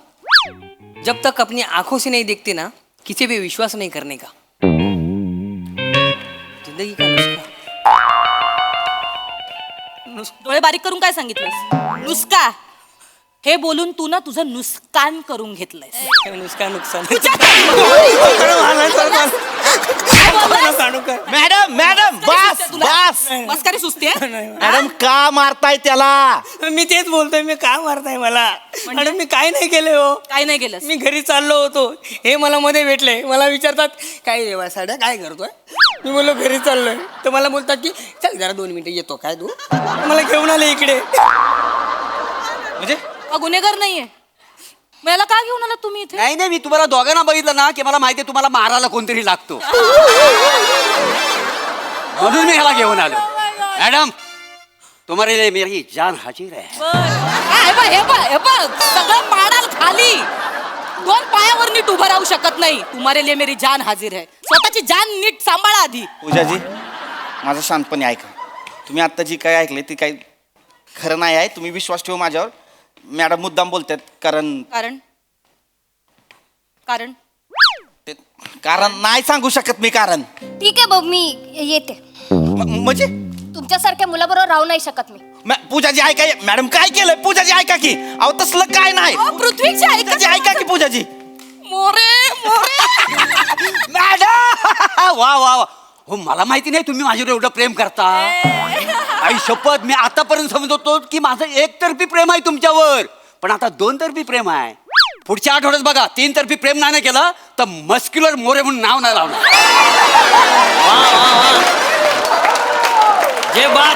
जब तक अपनी आंखों से नहीं देखते ना, किसी पे विश्वास नहीं करने का. जिंदगी का नुस्खा. डोळे बारीक करून काय सांगितलंस? नुसका. हे बोलून तू ना तुझं नुकसान करून घेतलंय. नुकसान मॅडम मॅडम बस बस बस का रे सुस्ती मॅडम का मारताय त्याला? मी तेच बोलतोय, मी का मारताय मला? मॅडम मी काय नाही केले हो. काय नाही केलं? मी घरी चाललो होतो, हे मला मध्ये भेटले. मला विचारतात काय देवा साड्या काय करतोय? मी बोललो घरी चाललोय. तर मला बोलतात की चल जरा 2 मिनिटं येतो. काय तू मला घेऊन आले इकडे. म्हणजे हा गुन्हेगार नाहीये. मग याला का घेऊन आला तुम्ही इथे? नाही नाही, मी तुम्हाला दोघांना बघितलं ना की मला माहिती आहे तुम्हाला मारायला कोणतरी लागतो, म्हणून मी ह्याला घेऊन आलो. मॅडम तुम्हारे लिए मेरी जान हाजिर है. हे बघ सगळं पाडाल खाली. 2 पायावर नीट उभं राहू शकत नाही. तुम्हारे लिए मेरी जान हाजिर है. स्वतःची जान नीट सांभाळा आधी. पूजाजी माझं शांतपणे ऐका. तुम्ही आता जी काय ऐकले ती काही खरं नाही आहे. तुम्ही विश्वास ठेवा माझ्यावर. मॅडम मुद्दाम बोलतात कारण कारण नाही सांगू शकत मी कारण. ठीक आहे भाऊ मी येते. म्हणजे तुमच्यासारख्या मुलाबरोबर राहू नाही शकत मी. पूजाजी ऐका. मॅडम काय केलंय? पूजाजी ऐका की. अहो तसलं काय नाही. पृथ्वीची पूजाजी ऐका की. पूजाजी मोरे मॅडम वा वा वा. हो मला माहिती नाही तुम्ही माझ्यावर एवढं प्रेम करता. आई शपथ, मी आतापर्यंत समजत होतो की माझं एकतर्फी प्रेम आहे तुमच्यावर, पण आता 2 तर्फी प्रेम आहे. पुढच्या आठवड्यात बघा 3 तर्फी प्रेम नाही केलं तर मस्क्युलर मोरे म्हणून नाव नाही लावणार. जे बात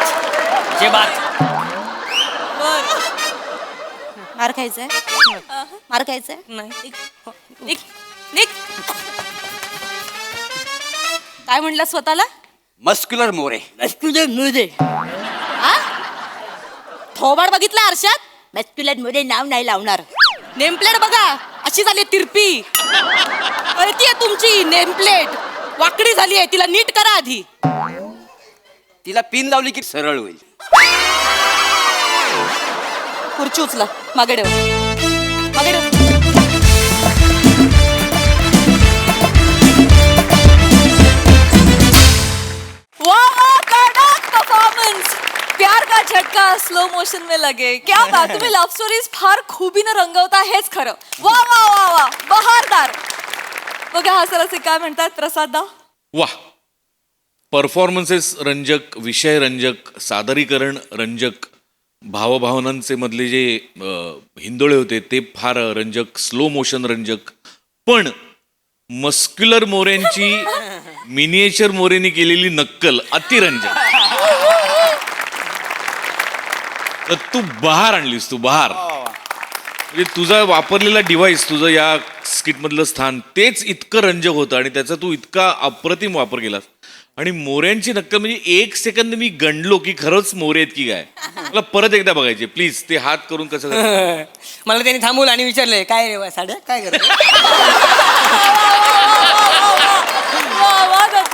मार खायचंय? मार खायचंय? नाही. काय म्हणला स्वतःला? मस्क्युलर मोरे. थोबाड बघितला आरशात? मॅस्क्युलर मध्ये नाव नाही लावणार. नेमप्लेट बघा अशी झाली तिरपी. कळतीये तुमची नेमप्लेट वाकडी झाली आहे. तिला नीट करा आधी. तिला पिन लावली की सरळ होईल. खुर्ची उचला. मागे ठेव. मागे ठेव. परफॉर्मेंस. प्यार का झटका स्लो मोशन में लगे. क्या बात. तुम्ही लव्ह स्टोरीज फार खुबीनं रंगवता हेच खरं. वा वा वा वा बहारदार. बघा हा सरसे काय म्हणतात प्रसादा. वा. परफॉर्मन्सेस रंजक, विषय रंजक, सादरीकरण रंजक, भावभावनांचे मधले जे हिंदोळे होते ते फार रंजक, स्लो मोशन रंजक, पण मस्क्युलर मोरेंची मिनिएचर मोरेनी केलेली नक्कल अतिरंजक. तर तू बहार आणलीस. तू बहार म्हणजे तुझा वापरलेला डिव्हाइस, तुझं या स्किट मधलं स्थान तेच इतकं रंजक होतं आणि त्याचा तू इतका अप्रतिम वापर केलास. आणि मोऱ्यांची नक्कल म्हणजे 1 सेकंद मी गणलो की खरंच मोरे आहेत की काय. मला परत एकदा बघायचे प्लीज. ते हात करून कसं मला त्यांनी थांबवलं आणि विचारले काय रे साड्या काय करतो?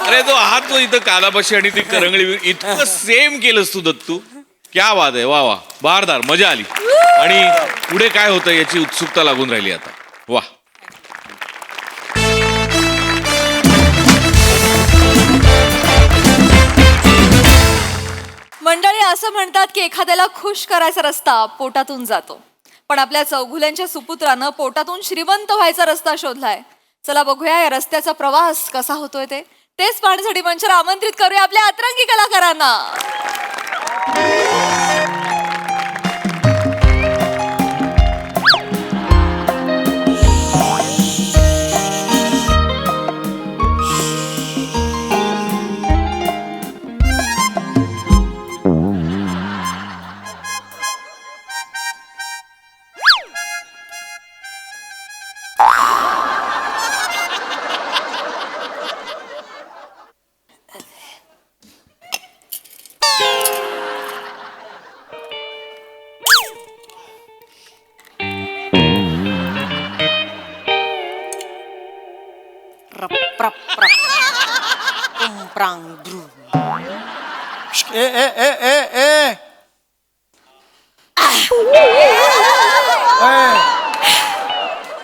अरे तो हात जो इथं कानापाशी आणि ती करंगळी इतकं सेम केलंस तू दत्तू. क्या बात आहे. वा वा बहारदार. मजा आली. आणि पुढे काय होतं याची उत्सुकता लागून राहिली आता. वा. मंडळी असं म्हणतात की एखाद्याला खुश करायचा रस्ता पोटातून जातो, पण आपल्या चौघुल्यांच्या सुपुत्रानं पोटातून श्रीमंत व्हायचा रस्ता शोधलाय. चला बघूया या रस्त्याचा प्रवास कसा होतोय तेच पाहण्यासाठी मंचावर आमंत्रित करूया आपल्या अतरंगी कलाकारांना. ए ए ए ए ए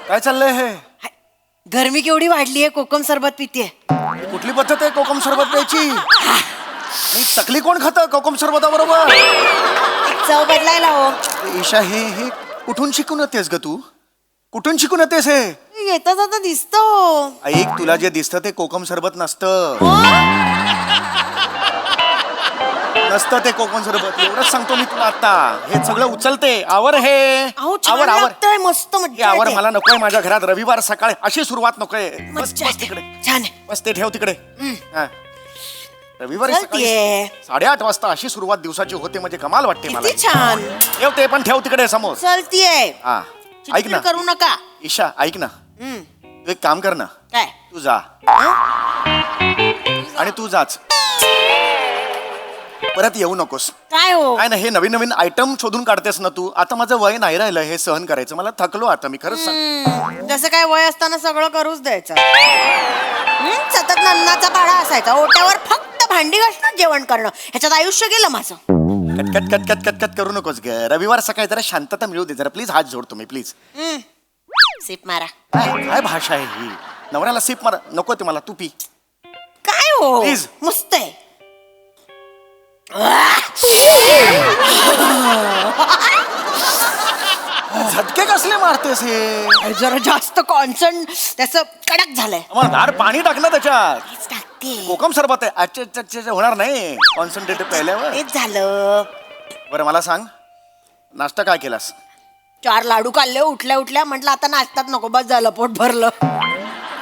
काय चाललंय हे? गरमी केवढी वाढली आहे. कोकम सरबत पितीये. कुठली पद्धत आहे कोकम सरबत प्यायची? नाही, चकली कोण खातं कोकम सरबता बरोबर? चव बदलायला हो. ईशा हे कुठून शिकून येतेस ग तू? कुठून शिकून येतेस हे? येता जाता दिसतो. ऐक, तुला जे दिसतं ते कोकम सरबत नसतं. नसतं ते कोकम सरबत. एवढंच सांगतो मी तुला आता. हे सगळं उचलते. आवर हे. अहो छान आवर आवर. लागतंय, मस्त हे मज्जा आवर येते. मला नकोय माझ्या घरात रविवार सकाळी अशी सुरुवात नकोय. बस मज्जा बस येते. तिकडे. छान आहे. बस ते ठेव तिकडे. हा. रविवारी चलतीये. सकाळी 8:30 वाजता अशी सुरुवात दिवसाची होते म्हणजे कमाल वाटते मला. किती छान. ठेव ते पण ठेव तिकडे समोर. चलतीये. हा ऐक ना करू नका. ईशा, ऐक ना, तू एक काम कर ना, काय? तू जा आणि तू जाच, परत येऊ नकोस. काय हो? काय ना, हे नवीन नवीन आयटम शोधून काढतेस ना तू. आता माझं वय नाही राहिलं हे सहन करायचं. मला थकलो आता मी, खरंच सांग. जसं काय वय असताना सगळं करूच द्यायचं. सतत नन्नाचा पाडा असायचा. ओट्यावर फक्त भांडी घासणं, जेवण करणं, ह्याच्यात आयुष्य गेलं माझं. Cut cut cut cut cut करू नकोस ग. रविवार सकाळी जरा शांतता मिळू दे जरा, प्लीज. हात जोड तुम्ही प्लीज. सिप मारा. काय भाषा आहे ही? नवऱ्याला सिप मारा नको ते मला, तू पी. काय हो? Please. मस्त आहे. झटके कसले मारतेस हे? जरा जास्त कॉन्सन्ट त्याचं कडक झालंय. मग दार पाणी टाक ना त्याच्यात. टाकते. कोकम सरबत आहे. अच्छा होणार नाही कॉन्सन्ट्रेट पहिल्यावर. तेच झालं. बरं मला सांग, नाश्ता काय केलास? 4 लाडू खाल्ले उठल्या उठल्या. म्हटलं आता नाश्तात नको, बस झालं, पोट भरलं.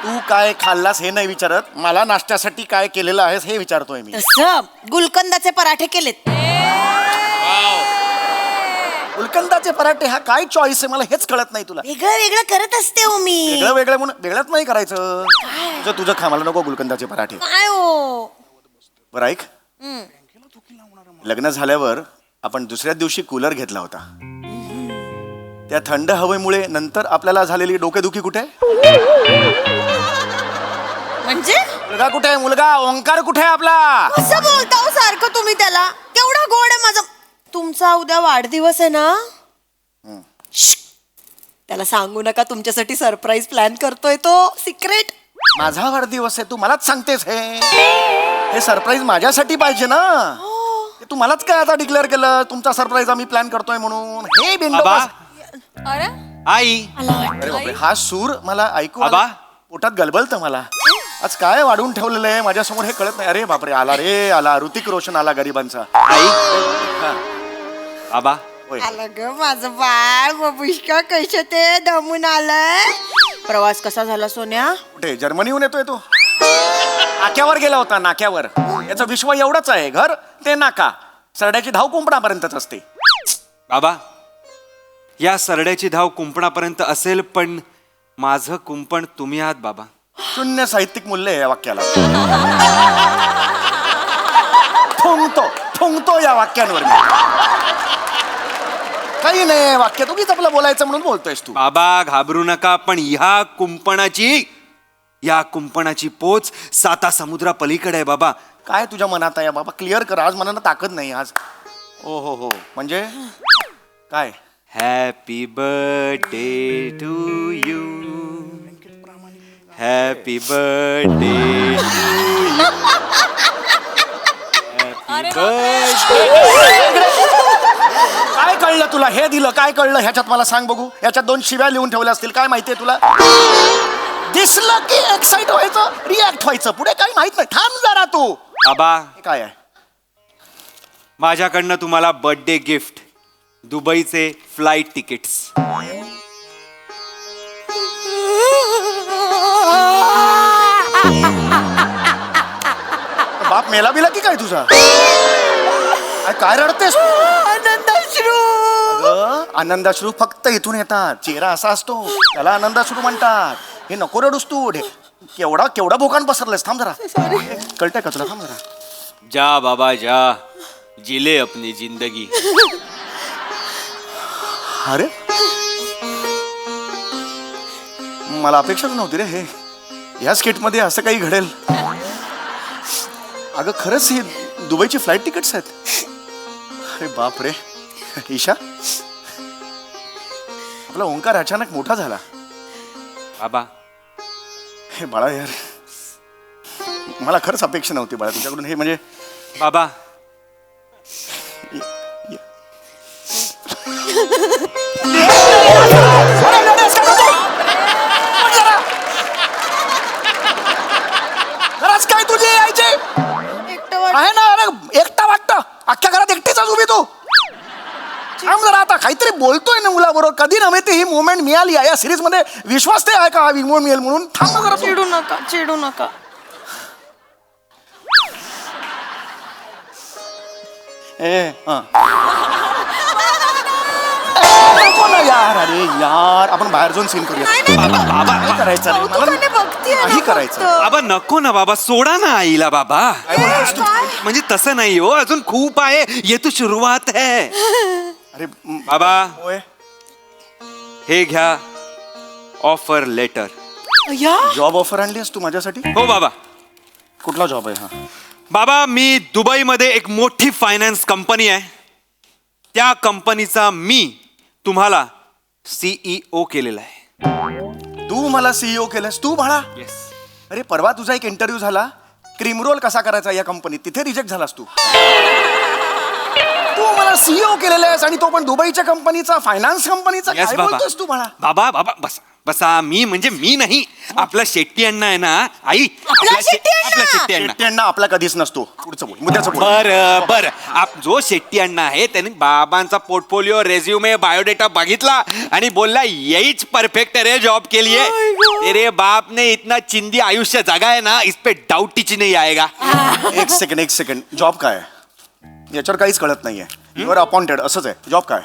तू काय खाल्लास हे नाही विचारत, मला नाश्त्यासाठी काय केलेलं आहेस हे विचारतोय मी. तसं गुलकंदाचे पराठे केलेत. गुलकंदाचे पराठे हा काय चॉईस आहे मला हेच कळत नाही तुला. वेगळं वेगळं करत असते हो मी. वेगळं वेगळं म्हणून वेगळंच नाही करायचं. तुझं खा, मला नको गुलकंदाचे पराठे. काय हो? बरं ऐक, लग्न झाल्यावर आपण दुसऱ्या दिवशी कूलर घेतला होता. त्या थंड हवेमुळे नंतर आपल्याला झालेली डोकेदुखी कुठे? म्हणजे मुलगा कुठे आहे? मुलगा ओंकार कुठे आहे आपला? कसं बोलता हो सारखं तुम्ही त्याला? केवढा गोड आहे माझा. तुमचा उद्या वाढदिवस आहे ना? श्श्श. त्याला सांगू नका, तुमच्यासाठी सरप्राईज प्लॅन करतोय तो, सिक्रेट. माझा वाढदिवस आहे, तू मलाच सांगतेस हे सरप्राईज माझ्यासाठी पाहिजे ना. ते तू मलाच काय आता डिक्लेअर केलं तुमचा सरप्राईज आम्ही प्लॅन करतोय म्हणून? हे बिंडो. अरे आई, अरे बापरे, हा सूर मला ऐकू आबा? आला. पोटात गलबलतं मला. आज काय वाढवून ठेवलेलं आहे माझ्यासमोर हे कळत नाही. अरे बापरे, आला रे आला, ऋतिक रोशन आला गरिबांचा. आई, हा, आबा, होय. आलं ग माझं बाळ. बबुष्का कशा ते दमून आलंय. प्रवास कसा झाला सोन्या? कुठे जर्मनीहून येतोय तो? नाक्यावर गेला होता, नाक्यावर. याचं विश्व एवढंच आहे, घर ते नाका. सरड्याची धाव कुंपणापर्यंतच असते. बाबा, या सरड्याची धाव कुंपणापर्यंत असेल, पण माझं कुंपण तुम्ही आहात बाबा. शून्य साहित्यिक मूल्य आहे या वाक्याला. थुंकतो या वाक्यांवर मी. काही नाही, वाक्यात उगीच आपलं बोलायचं म्हणून बोलतोयस तू. बाबा घाबरू नका, पण या कुंपणाची पोच 7 समुद्रा पलीकडे आहे बाबा. काय तुझ्या मनात आहे बाबा? क्लिअर कर. आज मनानं ताकद नाही आज. ओ हो म्हणजे काय? Happy birthday to you, happy birthday काय कळलं तुला? हे दिलं काय कळलं ह्याच्यात मला सांग बघू. ह्याच्यात 2 शिव्या लिहून ठेवल्या असतील, काय माहितीये तुला? दिसलं की एक्साइट व्हायचं, रिॲक्ट व्हायचं, पुढे काही माहित नाही. थांब जरा तू. बाबा, हे काय आहे? माझ्याकडनं तुम्हाला बर्थडे गिफ्ट, दुबईचे फ्लाईट तिकीट्स. बाप मेला बिला की काय तुझा? काय रडतेस? आनंदाश्रू. आनंदाश्रू फक्त इथून येतात. चेहरा असा असतो, त्याला आनंदाश्रू म्हणतात. हे नको रडूस तू. केवढा भोकान पसरलेस. थांब जरा. कळतंय का तुला? थांब जरा. जा बाबा जा, जिले अपनी जिंदगी. अरे मला अपेक्षाच नव्हती रे हे. या स्किट मध्ये असं काही घडेल. अगं खरंच ही दुबईची फ्लाईट तिकीट्स आहेत. अरे बाप रे. ईशा, आपला ओंकार अचानक मोठा झाला. बाबा, हे बाळा यार, मला खरंच अपेक्षा नव्हती बाळा तुझ्याकडून हे. म्हणजे बाबा, ये. ती ही मुवमेंट मिळाली आहे या सिरीज मध्ये. विश्वास ते आहे का हा विमोड मिळेल म्हणून? थांब ना जरा. चिडू नका, चिडू नका. नको ना यार. अरे यार आपण बाहेर जाऊन सीन करूया. बाबा काय करायचं रे? मला नाही करायचं. बाबा नको ना बाबा, सोडा ना आईला बाबा. म्हणजे तसं नाही हो, अजून खूप आहे. ये तो सुरुवात आहे. अरे बाबा होय. हे घ्या ऑफर लेटर. जॉब ऑफर आणलीस तू माझ्यासाठी? हो बाबा. कुठला जॉब आहे हा? बाबा मी दुबईमध्ये एक मोठी फायनान्स कंपनी आहे, त्या कंपनीचा मी तुम्हाला CEO केलेला आहे. तू मला CEO केलंस तू बाळा? येस. अरे परवा तुझा एक इंटरव्ह्यू झाला क्रीम रोल कसा करायचा या कंपनीत, तिथे रिजेक्ट झालास तू. तू मला CEO केलेला आहेस आणि तो पण दुबईच्या कंपनीचा, फायनान्स कंपनीचा. येस काय बाबा. बोलतोस तू बाळा? बाबा बाबा बसा बसा. मी म्हणजे मी नाही, आपला शेट्टी अण्णा आहे ना आई. आपला शेट्टी अण्णा. शेट्टी अण्णा आपला कधीच नसतो. पुढचं बोल, मुद्द्याचं बोल. बर बर. जो शेट्टी अण्णा आहे त्याने बाबांचा पोर्टफोलिओ, रेझ्युमे, बायोडेटा बघितला आणि बोलला यहीच परफेक्ट रे जॉब के लिए. तेरे बाप ने इतना चिंदी आयुष्य जगा है ना, इस पे डाउट ही नहीं आएगा. एक सेकंड. जॉब काय आहे? याच्यावर काहीच कळत नाहीये. युअर अपॉइंटेड असंच आहे. जॉब काय?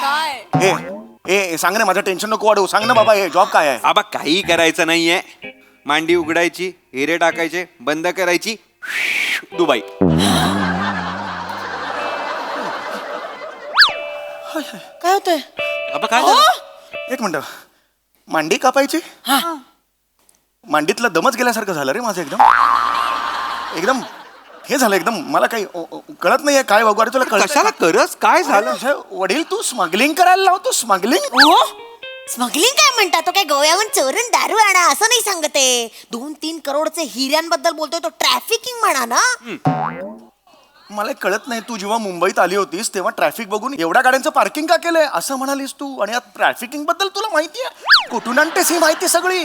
काय ए सांग ना, माझं टेन्शन नको वाढवू. सांग ना बाबा, हे जॉब काय आहे? बाबा काही करायचं नाहीये. मांडी उघडायची, हिरे टाकायचे, बंद करायची, दुबई. काय होतंय? बाबा काय झालं? एक मिनिट. मांडी कापायची? मांडीतला दमच गेल्यासारखं झालं रे माझं. एकदम हे झालं एकदम. मला काही कळत नाहीये काय बघू. अरे तुला कशाला करस? काय झालं? तुझे वडील तू स्मगलिंग करायला लावतो? स्मगलिंग? स्मगलिंग काय म्हणता? तो काय गोव्याहून चोरून दारू आणा असं नाही सांगते. 2-3 करोडचे हिऱ्यांबद्दल बोलतोय तो. ट्रॅफिकिंग म्हणा ना. मला कळत नाही. तू जेव्हा मुंबईत आली होतीस तेव्हा ट्रॅफिक बघून एवढ्या गाड्यांचं पार्किंग का केलंय असं म्हणालीस तू. आणि या ट्रॅफिकिंग बद्दल तुला माहिती आहे? कुठून आणतेस ही माहिती सगळी?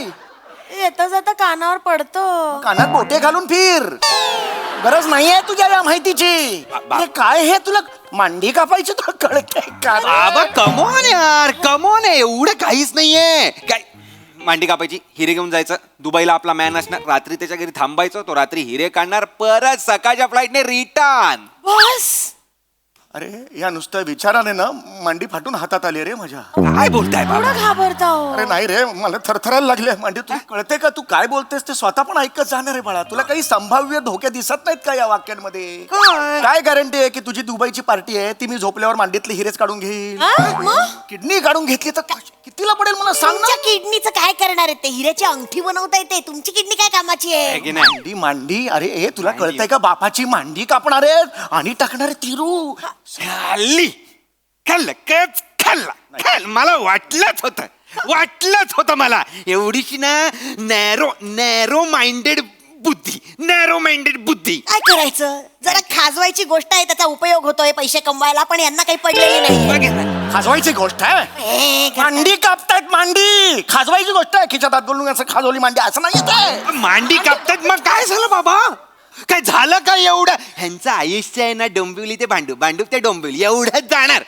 येता जाता कानावर पडतो. कानात बोटे घालून फिर. गरज नाहीये तुझ्या या माहितीची. हे काय हे तुला मांडी कापायची तुला कळतंय का? बाबा कमोन यार, कमोन आहे. एवढं काहीच नाहीये. काय मांडी कापायची, हिरे घेऊन जायचं, दुबईला आपला मॅन असणार, रात्री त्याच्या घरी थांबायचं, तो रात्री हिरे काढणार, परत सकाळच्या फ्लाईटने रिटर्न. बस. अरे या नुसत्या विचाराने ना मांडी फाटून हातात आली रे माझ्या. काय बोलताय बाबा? घाबरता हो. अरे नाही रे, मला थरथरायला लागले मांडी. तुला कळते का तू काय बोलतेस ते? स्वतः पण ऐकत जाणार आहे बाळा. तुला काही संभाव्य धोके दिसत नाहीत का या वाक्यांमध्ये? काय गॅरंटी आहे की तुझी दुबईची पार्टी आहे ती मी झोपल्यावर मांडीतले हिरेच काढून घेईल? किडनी काढून घेतली तर कितीला पडेल मला सांग ना. किडनीचं काय करणार आहे? ते हिऱ्याची अंगठी बनवता येते. तुमची किडनी काय कामाची आहे? की नाही? मांडी मांडी. अरे हे तुला कळतंय का? बापाची मांडी कापणार आहे आणि टाकणार आहे तिरू. खाल्ली खाल्ला. मला वाटलंच होतं मला. एवढीशी ना नॅरो माइंडेड बुद्धी. काय करायचं? जरा खाजवायची गोष्ट आहे, त्याचा उपयोग होतोय पैसे कमवायला, पण यांना काही पडलेली नाही. खाजवायची गोष्ट आहे? मांडी कापतायत मांडी. खाजवायची गोष्ट आहे? खिशात हात घालून असं खाजवली मांडी असं नाही येत. मांडी कापतात मग काय झालं बाबा? काय झालं काय एवढं? ह्यांचं आयुष्य आहे ना डोंबिवली ते भांडूप ते डोंबिवली एवढंच जाणार.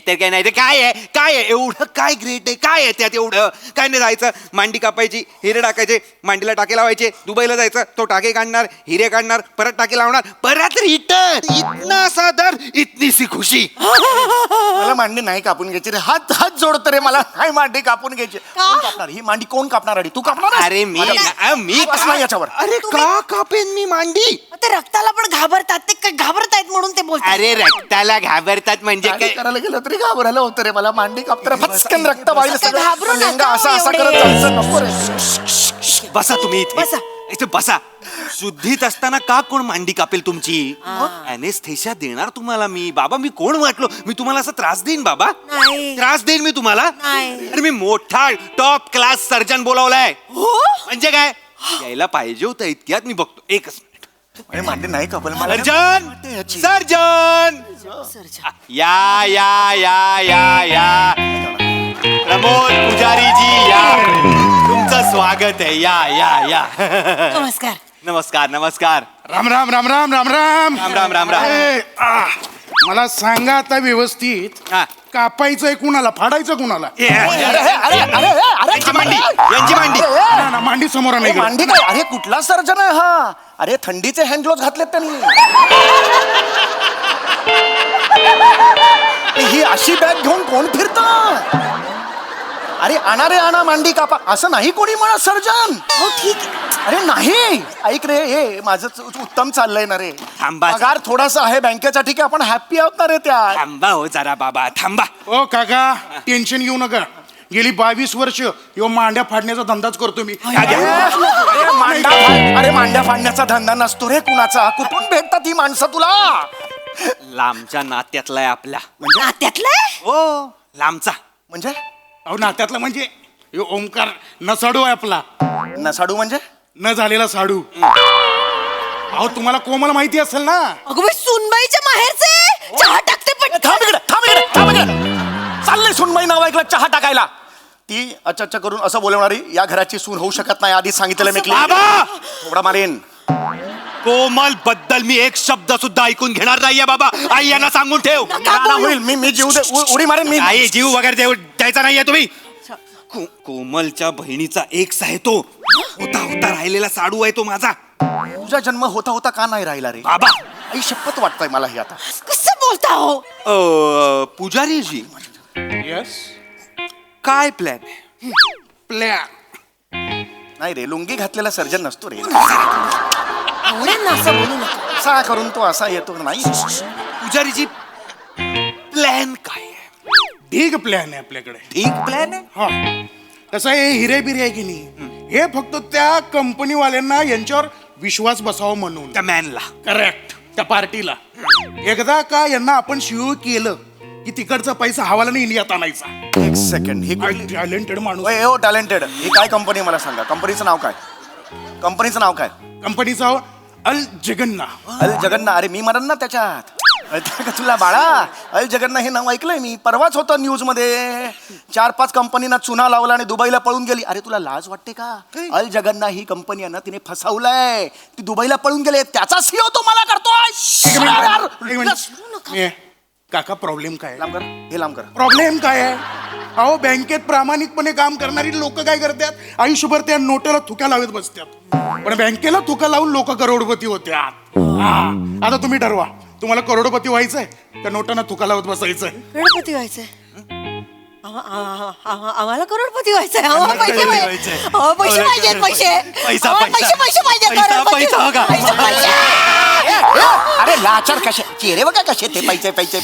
तर काय नाही. ते काय आहे एवढं काय ग्रेट आहे? काय आहे त्यात एवढं? काय नाही. जायचं, मांडी कापायची, हिरे टाकायचे, मांडीला टाके लावायचे, दुबईला जायचं, तो टाके काढणार, हिरे काढणार, परत टाके लावणार, परत रिटर्न. इतना सादर इतनी सी खुशी. मला मांडी नाही कापून घ्यायची रे. हात जोडतो रे. मला नाही मांडी कापून घ्यायची. कोण कापणार ही मांडी? कोण कापणार? तू कापणार? अरे मी याच्यावर. अरे का कापेन मी मांडी? ते रक्ताला पण घाबरतात. ते काय घाबरतायत म्हणून ते बोलतात. अरे रक्ताला घाबरतात म्हणजे काय काय? करायला गेलं तरी घाबरायला होतं रे मला. मांडी कापताना फटकन रक्त वाहिलं असं घाबरू सगळं. नका असं एवढे. करत जायचं नको रे. बसा तुम्ही इथे बसा. शुद्धीत असताना का कोण मांडी कापेल तुमची? अनेस्थेशिया देणार तुम्हाला मी. बाबा मी कोण वाटलो? मी तुम्हाला असा त्रास देईन बाबा? त्रास देईन मी तुम्हाला? अरे मी मोठा टॉप क्लास सर्जन बोलावलाय. म्हणजे काय यायला पाहिजे होतं इतक्यात. मी बघतो एकच मिनिट. अरे मांडी नाही कापल मला. सर्जन या प्रमोद पुजारी जी या. तुमचं स्वागत आहे. या. नमस्कार. नमस्कार. राम राम. राम. मला सांगा आता व्यवस्थित हा. कापायचंय कुणाला फाडायचं कुणाला यांची मांडी यांची मांडी ना, ना, मांडी समोर नाही मांडी काय अरे कुठला सर्जन आहे हा अरे थंडीचे हँड ग्लोव्ह घातलेत त्यांनी ही अशी बॅग घेऊन कोण फिरत अरे आणा मांडी कापा असं नाही कोणी म्हणत सर्जन हो ठीक आहे. अरे नाही ऐक रे हे माझं उत्तम चाललंय ना रे थांबा. पगार थोडासा आहे बँकेचा ठीक आहे आपण हॅप्पी आहोत ना रे त्या थांबा हो जरा बाबा थांबा. ओ काका टेन्शन घेऊ नका गेली 22 वर्ष यो मांड्या फाडण्याचा धंदाच करतो मी अरे मांड्या फाडण्याचा धंदा नसतो रे कुणाचा कुठून भेटतात ही माणसं तुला लांबच्या नात्यातला आहे आपल्या म्हणजे नात्यातलं हो लांबचा म्हणजे अहो नात्यातला म्हणजे यो ओंकार नसाडू आहे आपला नसाडू म्हणजे न झालेला साडू अहो तुम्हाला कोमल माहिती असेल ना अगं बाई सुनबाईच्या माहेरचे चहा टाकते पण थांब इकडे चाललंय सुनबाई नाव ऐकलं चहा टाकायला ती अच्छा करून असं बोलवणारी या घराची सून होऊ शकत नाही आधीच सांगितलं मी बाबा! थोडा मारेन कोमल बद्दल मी एक शब्द सुद्धा ऐकून घेणार नाहीये बाबा आई यांना सांगून ठेव होईल मी जीव उडी मारेन मी आई जीव वगैरे द्यायचा नाहीये तुम्ही कोमलच्या बहिणीचा एक्स आहे तो होता राहिलेला साडू आहे तो माझा तुझा जन्म होता का नाही राहिला रे बाबा आई शपथ वाटतंय मला हे आता कसं बोलता हो पुजारीजी यस काय प्लॅन प्लॅन नाही रे लुंगी घातलेला सर्जन नसतो रे आवडेल असं बोलू नका असा करून तो असा येतो नाही पुजारीजी प्लॅन काय आहे ठीक प्लॅन आहे आपल्याकडे ठीक प्लॅन आहे हा कसं आहे हिरे बिरे आहे की नाही हे फक्त त्या कंपनीवाल्यांना यांच्यावर विश्वास बसावा म्हणून त्या मॅनला करेक्ट त्या पार्टीला एकदा का यांना आपण शिव केलं की तिकडचा पैसा हवाला इंडियात आणायचा एक सेकंड ही टॅलेंटेड माणूस हो टॅलेंटेड ही काय कंपनी मला सांगा कंपनीचं नाव काय कंपनीचा अल जगन्ना अल जगन्ना अरे मी मरण ना त्याच्यात कळतंय का तुला बाळा अल जगन्ना हे नाव ऐकलंय मी परवाच होतं न्यूज मध्ये 4-5 कंपनीना चुना लावला आणि दुबईला पळून गेली अरे तुला लाज वाटते का अल जगन्ना ही कंपनी आहे ना तिने फसवलंय ती दुबईला पळून गेले त्याचा सीओ तो मला करतोय काका प्रॉब्लेम काय लांब कर प्रॉब्लेम काय आहे अहो बँकेत प्रामाणिकपणे काम करणारी लोक काय करतात आयुष्यभर त्या नोटाला थुक्या लावत बसतात पण बँकेला थुका लावून लोक करोडपती होत्यात आता तुम्ही ठरवा तुम्हाला करोडपती व्हायचंय त्या नोटांना थुका लावत बसायचंय करोडपती व्हायचंय आम्हाला करोडपती व्हायचंय आम्हाला पैसे पाहिजेत पैसे अरे लाचार कसे चेहरे बघा कसे ते पैसे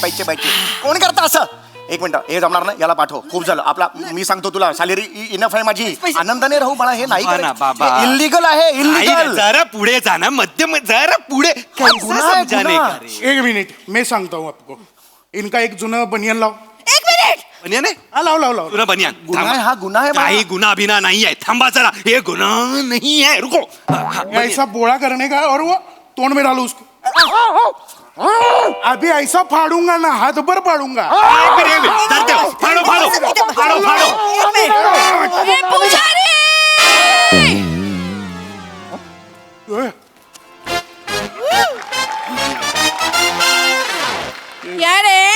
कोण करता असं एक मिनिट हे जमणार ना याला पाठव खूप झालं आपला मी सांगतो तुला सॅलरी इनफ आहे माझी आनंदाने राहू मला हे नाही इल्लीगल आहे इल्लीगल जरा पुढे जा ना मध्यम जरा पुढे एक मिनिट मैं सांगता हूँ आपको इनका एक जुना बनियान लाव एक मिनिट बनियान आहे हा लाव तुला बनियान गुन्हा आहे हा गुन्हा आहे काही गुन्हा बिना नहीं है थांबा जरा ये गुनाह नहीं है रुको ऐसा बोला करने का और वो तोड़ में डालो उसको अभी ऐसा फाड़ूंगा ना हाथ भर फाड़ूंगा फाड़ो क्या रे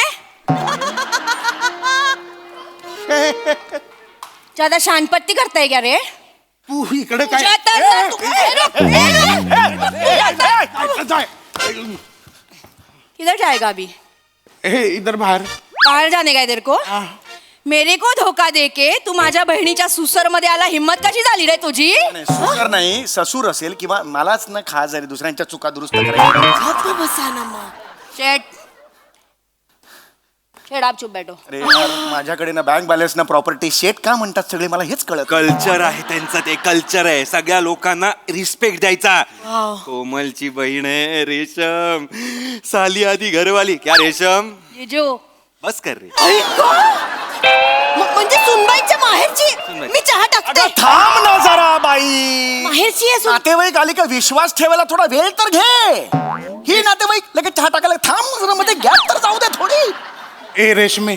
ज्यादा शानपत्ती करताय क्या रे तू इकडे काय किधर जाएगा अभी इधर बाहर बाहेर जाने का है तेरे को मेरे को धोका देके तू माझ्या बहिणीच्या सुसर मध्ये आला हिम्मत कशी झाली रे तुझी सुसर नाही ससूर असेल किंवा मलाच न खा जरी दुसऱ्यांच्या चुका दुरुस्त करायच्या बसा ना मग शेट आप चुप बैठो अरे यार, माझ्याकडे ना बँक बॅलन्स ना प्रॉपर्टी शेट का म्हणतात सगळे मला हेच कळत कल्चर आहे त्यांचं ते कल्चर आहे सगळ्या लोकांना रिस्पेक्ट द्यायचा कोमलची बहीण आहे रेशम साली आधी घरवाली क्या रेशम ये जो बस कर रे म्हणजे सुनबाईच्या माहेरची मी चहा टाकते थांब ना जरा बाई माहेरची आहे नातेवाईक आली का विश्वास ठेवायला थोडा वेळ तर घे ही नातेवाईक लगेच चहा टाकायला थांब जरा मध्ये गॅप तर जाऊ दे थोडी ए रेशमे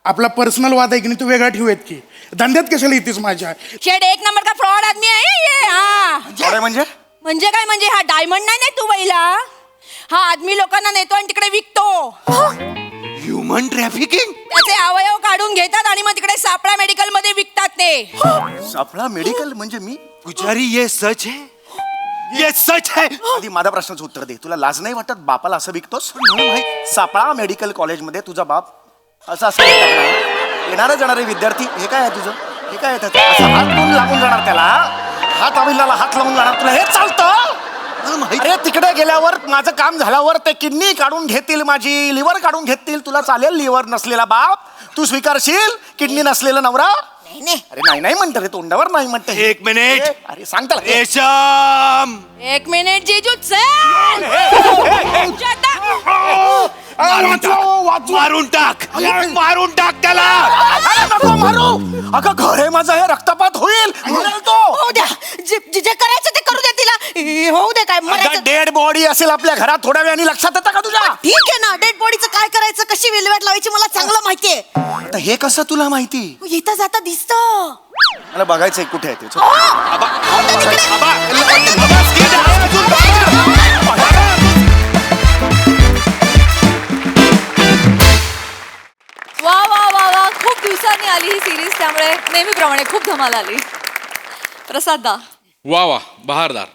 आपला पर्सनल वाद आहे की नाही तू वेगळा ठेवूयात की धंद्यात कशाला येतेस माझ्या शेट एक नंबर का फ्रॉड आदमी आहे ये अरे म्हणजे म्हणजे काय म्हणजे हा डायमंड नाही तू बैला हा आदमी लोकांना नेतो आणि तिकडे विकतो. Human trafficking. त्याचे अवयव काढून घेतात आणि मग तिकडे सापळा मेडिकल मध्ये विकतात ते. सापळा मेडिकल म्हणजे मी पुजारी ये सच है, ये सच है. आधी माझ्या प्रश्नाचं उत्तर दे. तुला लाज नाही वाटत बापाला असं विकतोस? सापळा मेडिकल कॉलेजमध्ये तुझा बाप असं असं येणारे जाणारे विद्यार्थी, हे काय आहे तुझं? हे काय आहे त्याचं? असं हात लावून लागून जाणार त्याला, हात अभिलाला हात लावून जाणार. तुला हे चालतं? अरे तिकडे गेल्यावर माझं काम झाल्यावर ते किडनी काढून घेतील, माझी लिव्हर काढून घेतील. तुला चालेल लिव्हर नसलेला बाप? तू स्वीकारशील किडनी नसलेला नवरा? अरे नाही नाही म्हणत रे, तोंडावर नाही म्हणत. एक मिनिट. अरे सांगता रेशम. एक मिनिट जीजू मारून टाक, मारून टाक त्याला. नको मारू. अगं घर आहे माझं, हे रक्तपात होईल. होऊ द्या, जे करायचं ते करू द्या तिला. होऊ दे, काय मरायचं. डेड बॉडी असेल आपल्या घरात, थोड्या वेळाने लक्षात येतं का तुझ्या? ठीक आहे ना, डेड बॉडीचं काय करायचं, कशी विल्हेवाट लावायची मला चांगलं माहितीये. आता हे कसं तुला माहिती? येता जाता दिसत. मला बघायचंय कुठे आहे ते. वा वा वा वा, खूप दिवसांनी आली ही सिरीज, त्यामुळे नेहमीप्रमाणे खूप धमाल आली. प्रसाद दा. वा वा, बहारदार.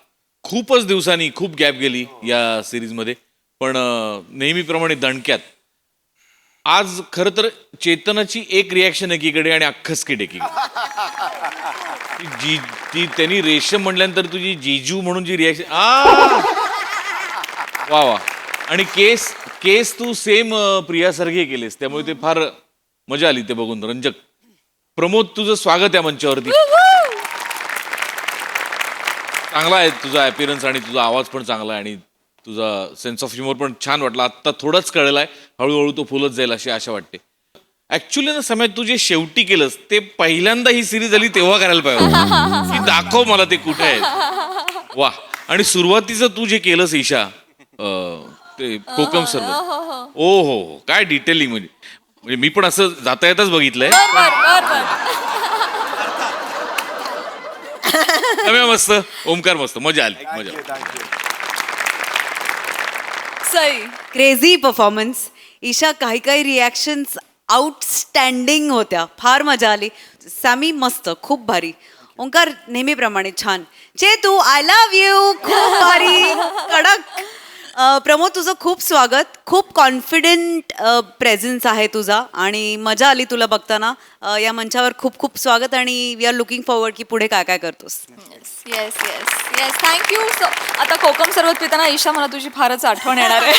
खूपच दिवसांनी खूप गॅप गेली या सिरीजमध्ये, पण नेहमीप्रमाणे दणक्यात. आज खरं तर चेतनाची एक रिॲक्शन एकीकडे आणि अख्खं स्किट एकीकडे. ती त्यांनी रेशम म्हटल्यानंतर तुझी जीजू म्हणून जी रिॲक्शन, वा वा. आणि केस तू सेम प्रियासारखे केलेस, त्यामुळे ते फार मजा आली ते बघून, रंजक. प्रमोद, तुझं स्वागत या मंचावरती. चांगला आहे तुझा अपीरन्स आणि तुझा आवाज पण चांगला आहे आणि तुझा सेन्स ऑफ ह्युमर पण छान वाटला. आत्ता थोडंच कळलं आहे, हळूहळू तो फुलत जाईल अशी आशा वाटते. ऍक्च्युली ना समय तू जे शेवटी केलंस ते पहिल्यांदा ही सिरीज आली तेव्हा करायला पाहिजे की दाखव मला ते कुठे आहे. वा. आणि सुरुवातीचं तू जे केलंस ईशा, ते कोकम सर्व, ओ हो, काय डिटेलिंग. म्हणजे मी पण असं जाता येताच बघितलंय. मस्त, ओमकार मस्त, मजा आली, मजा. सई. Crazy performance. ईशा, काही काही रिॲक्शन्स आउटस्टँडिंग होत्या, फार मजा आली. सॅमी मस्त, खूप भारी. ओंकार नेहमीप्रमाणे छान. चेतू, आय लव्ह यू, खूप भारी, कडक. प्रमोद, तुझं खूप स्वागत. खूप कॉन्फिडेंट प्रेझेन्स आहे तुझा आणि मजा आली तुला बघताना. या मंचावर खूप खूप स्वागत आणि वी आर लुकिंग फॉरवर्ड की पुढे काय काय करतोस. Yes yes yes, thank you. आता कोकम सरबत पिताना ईशा मला तुझी फारच आठवण येणार आहे.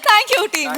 Thank you team.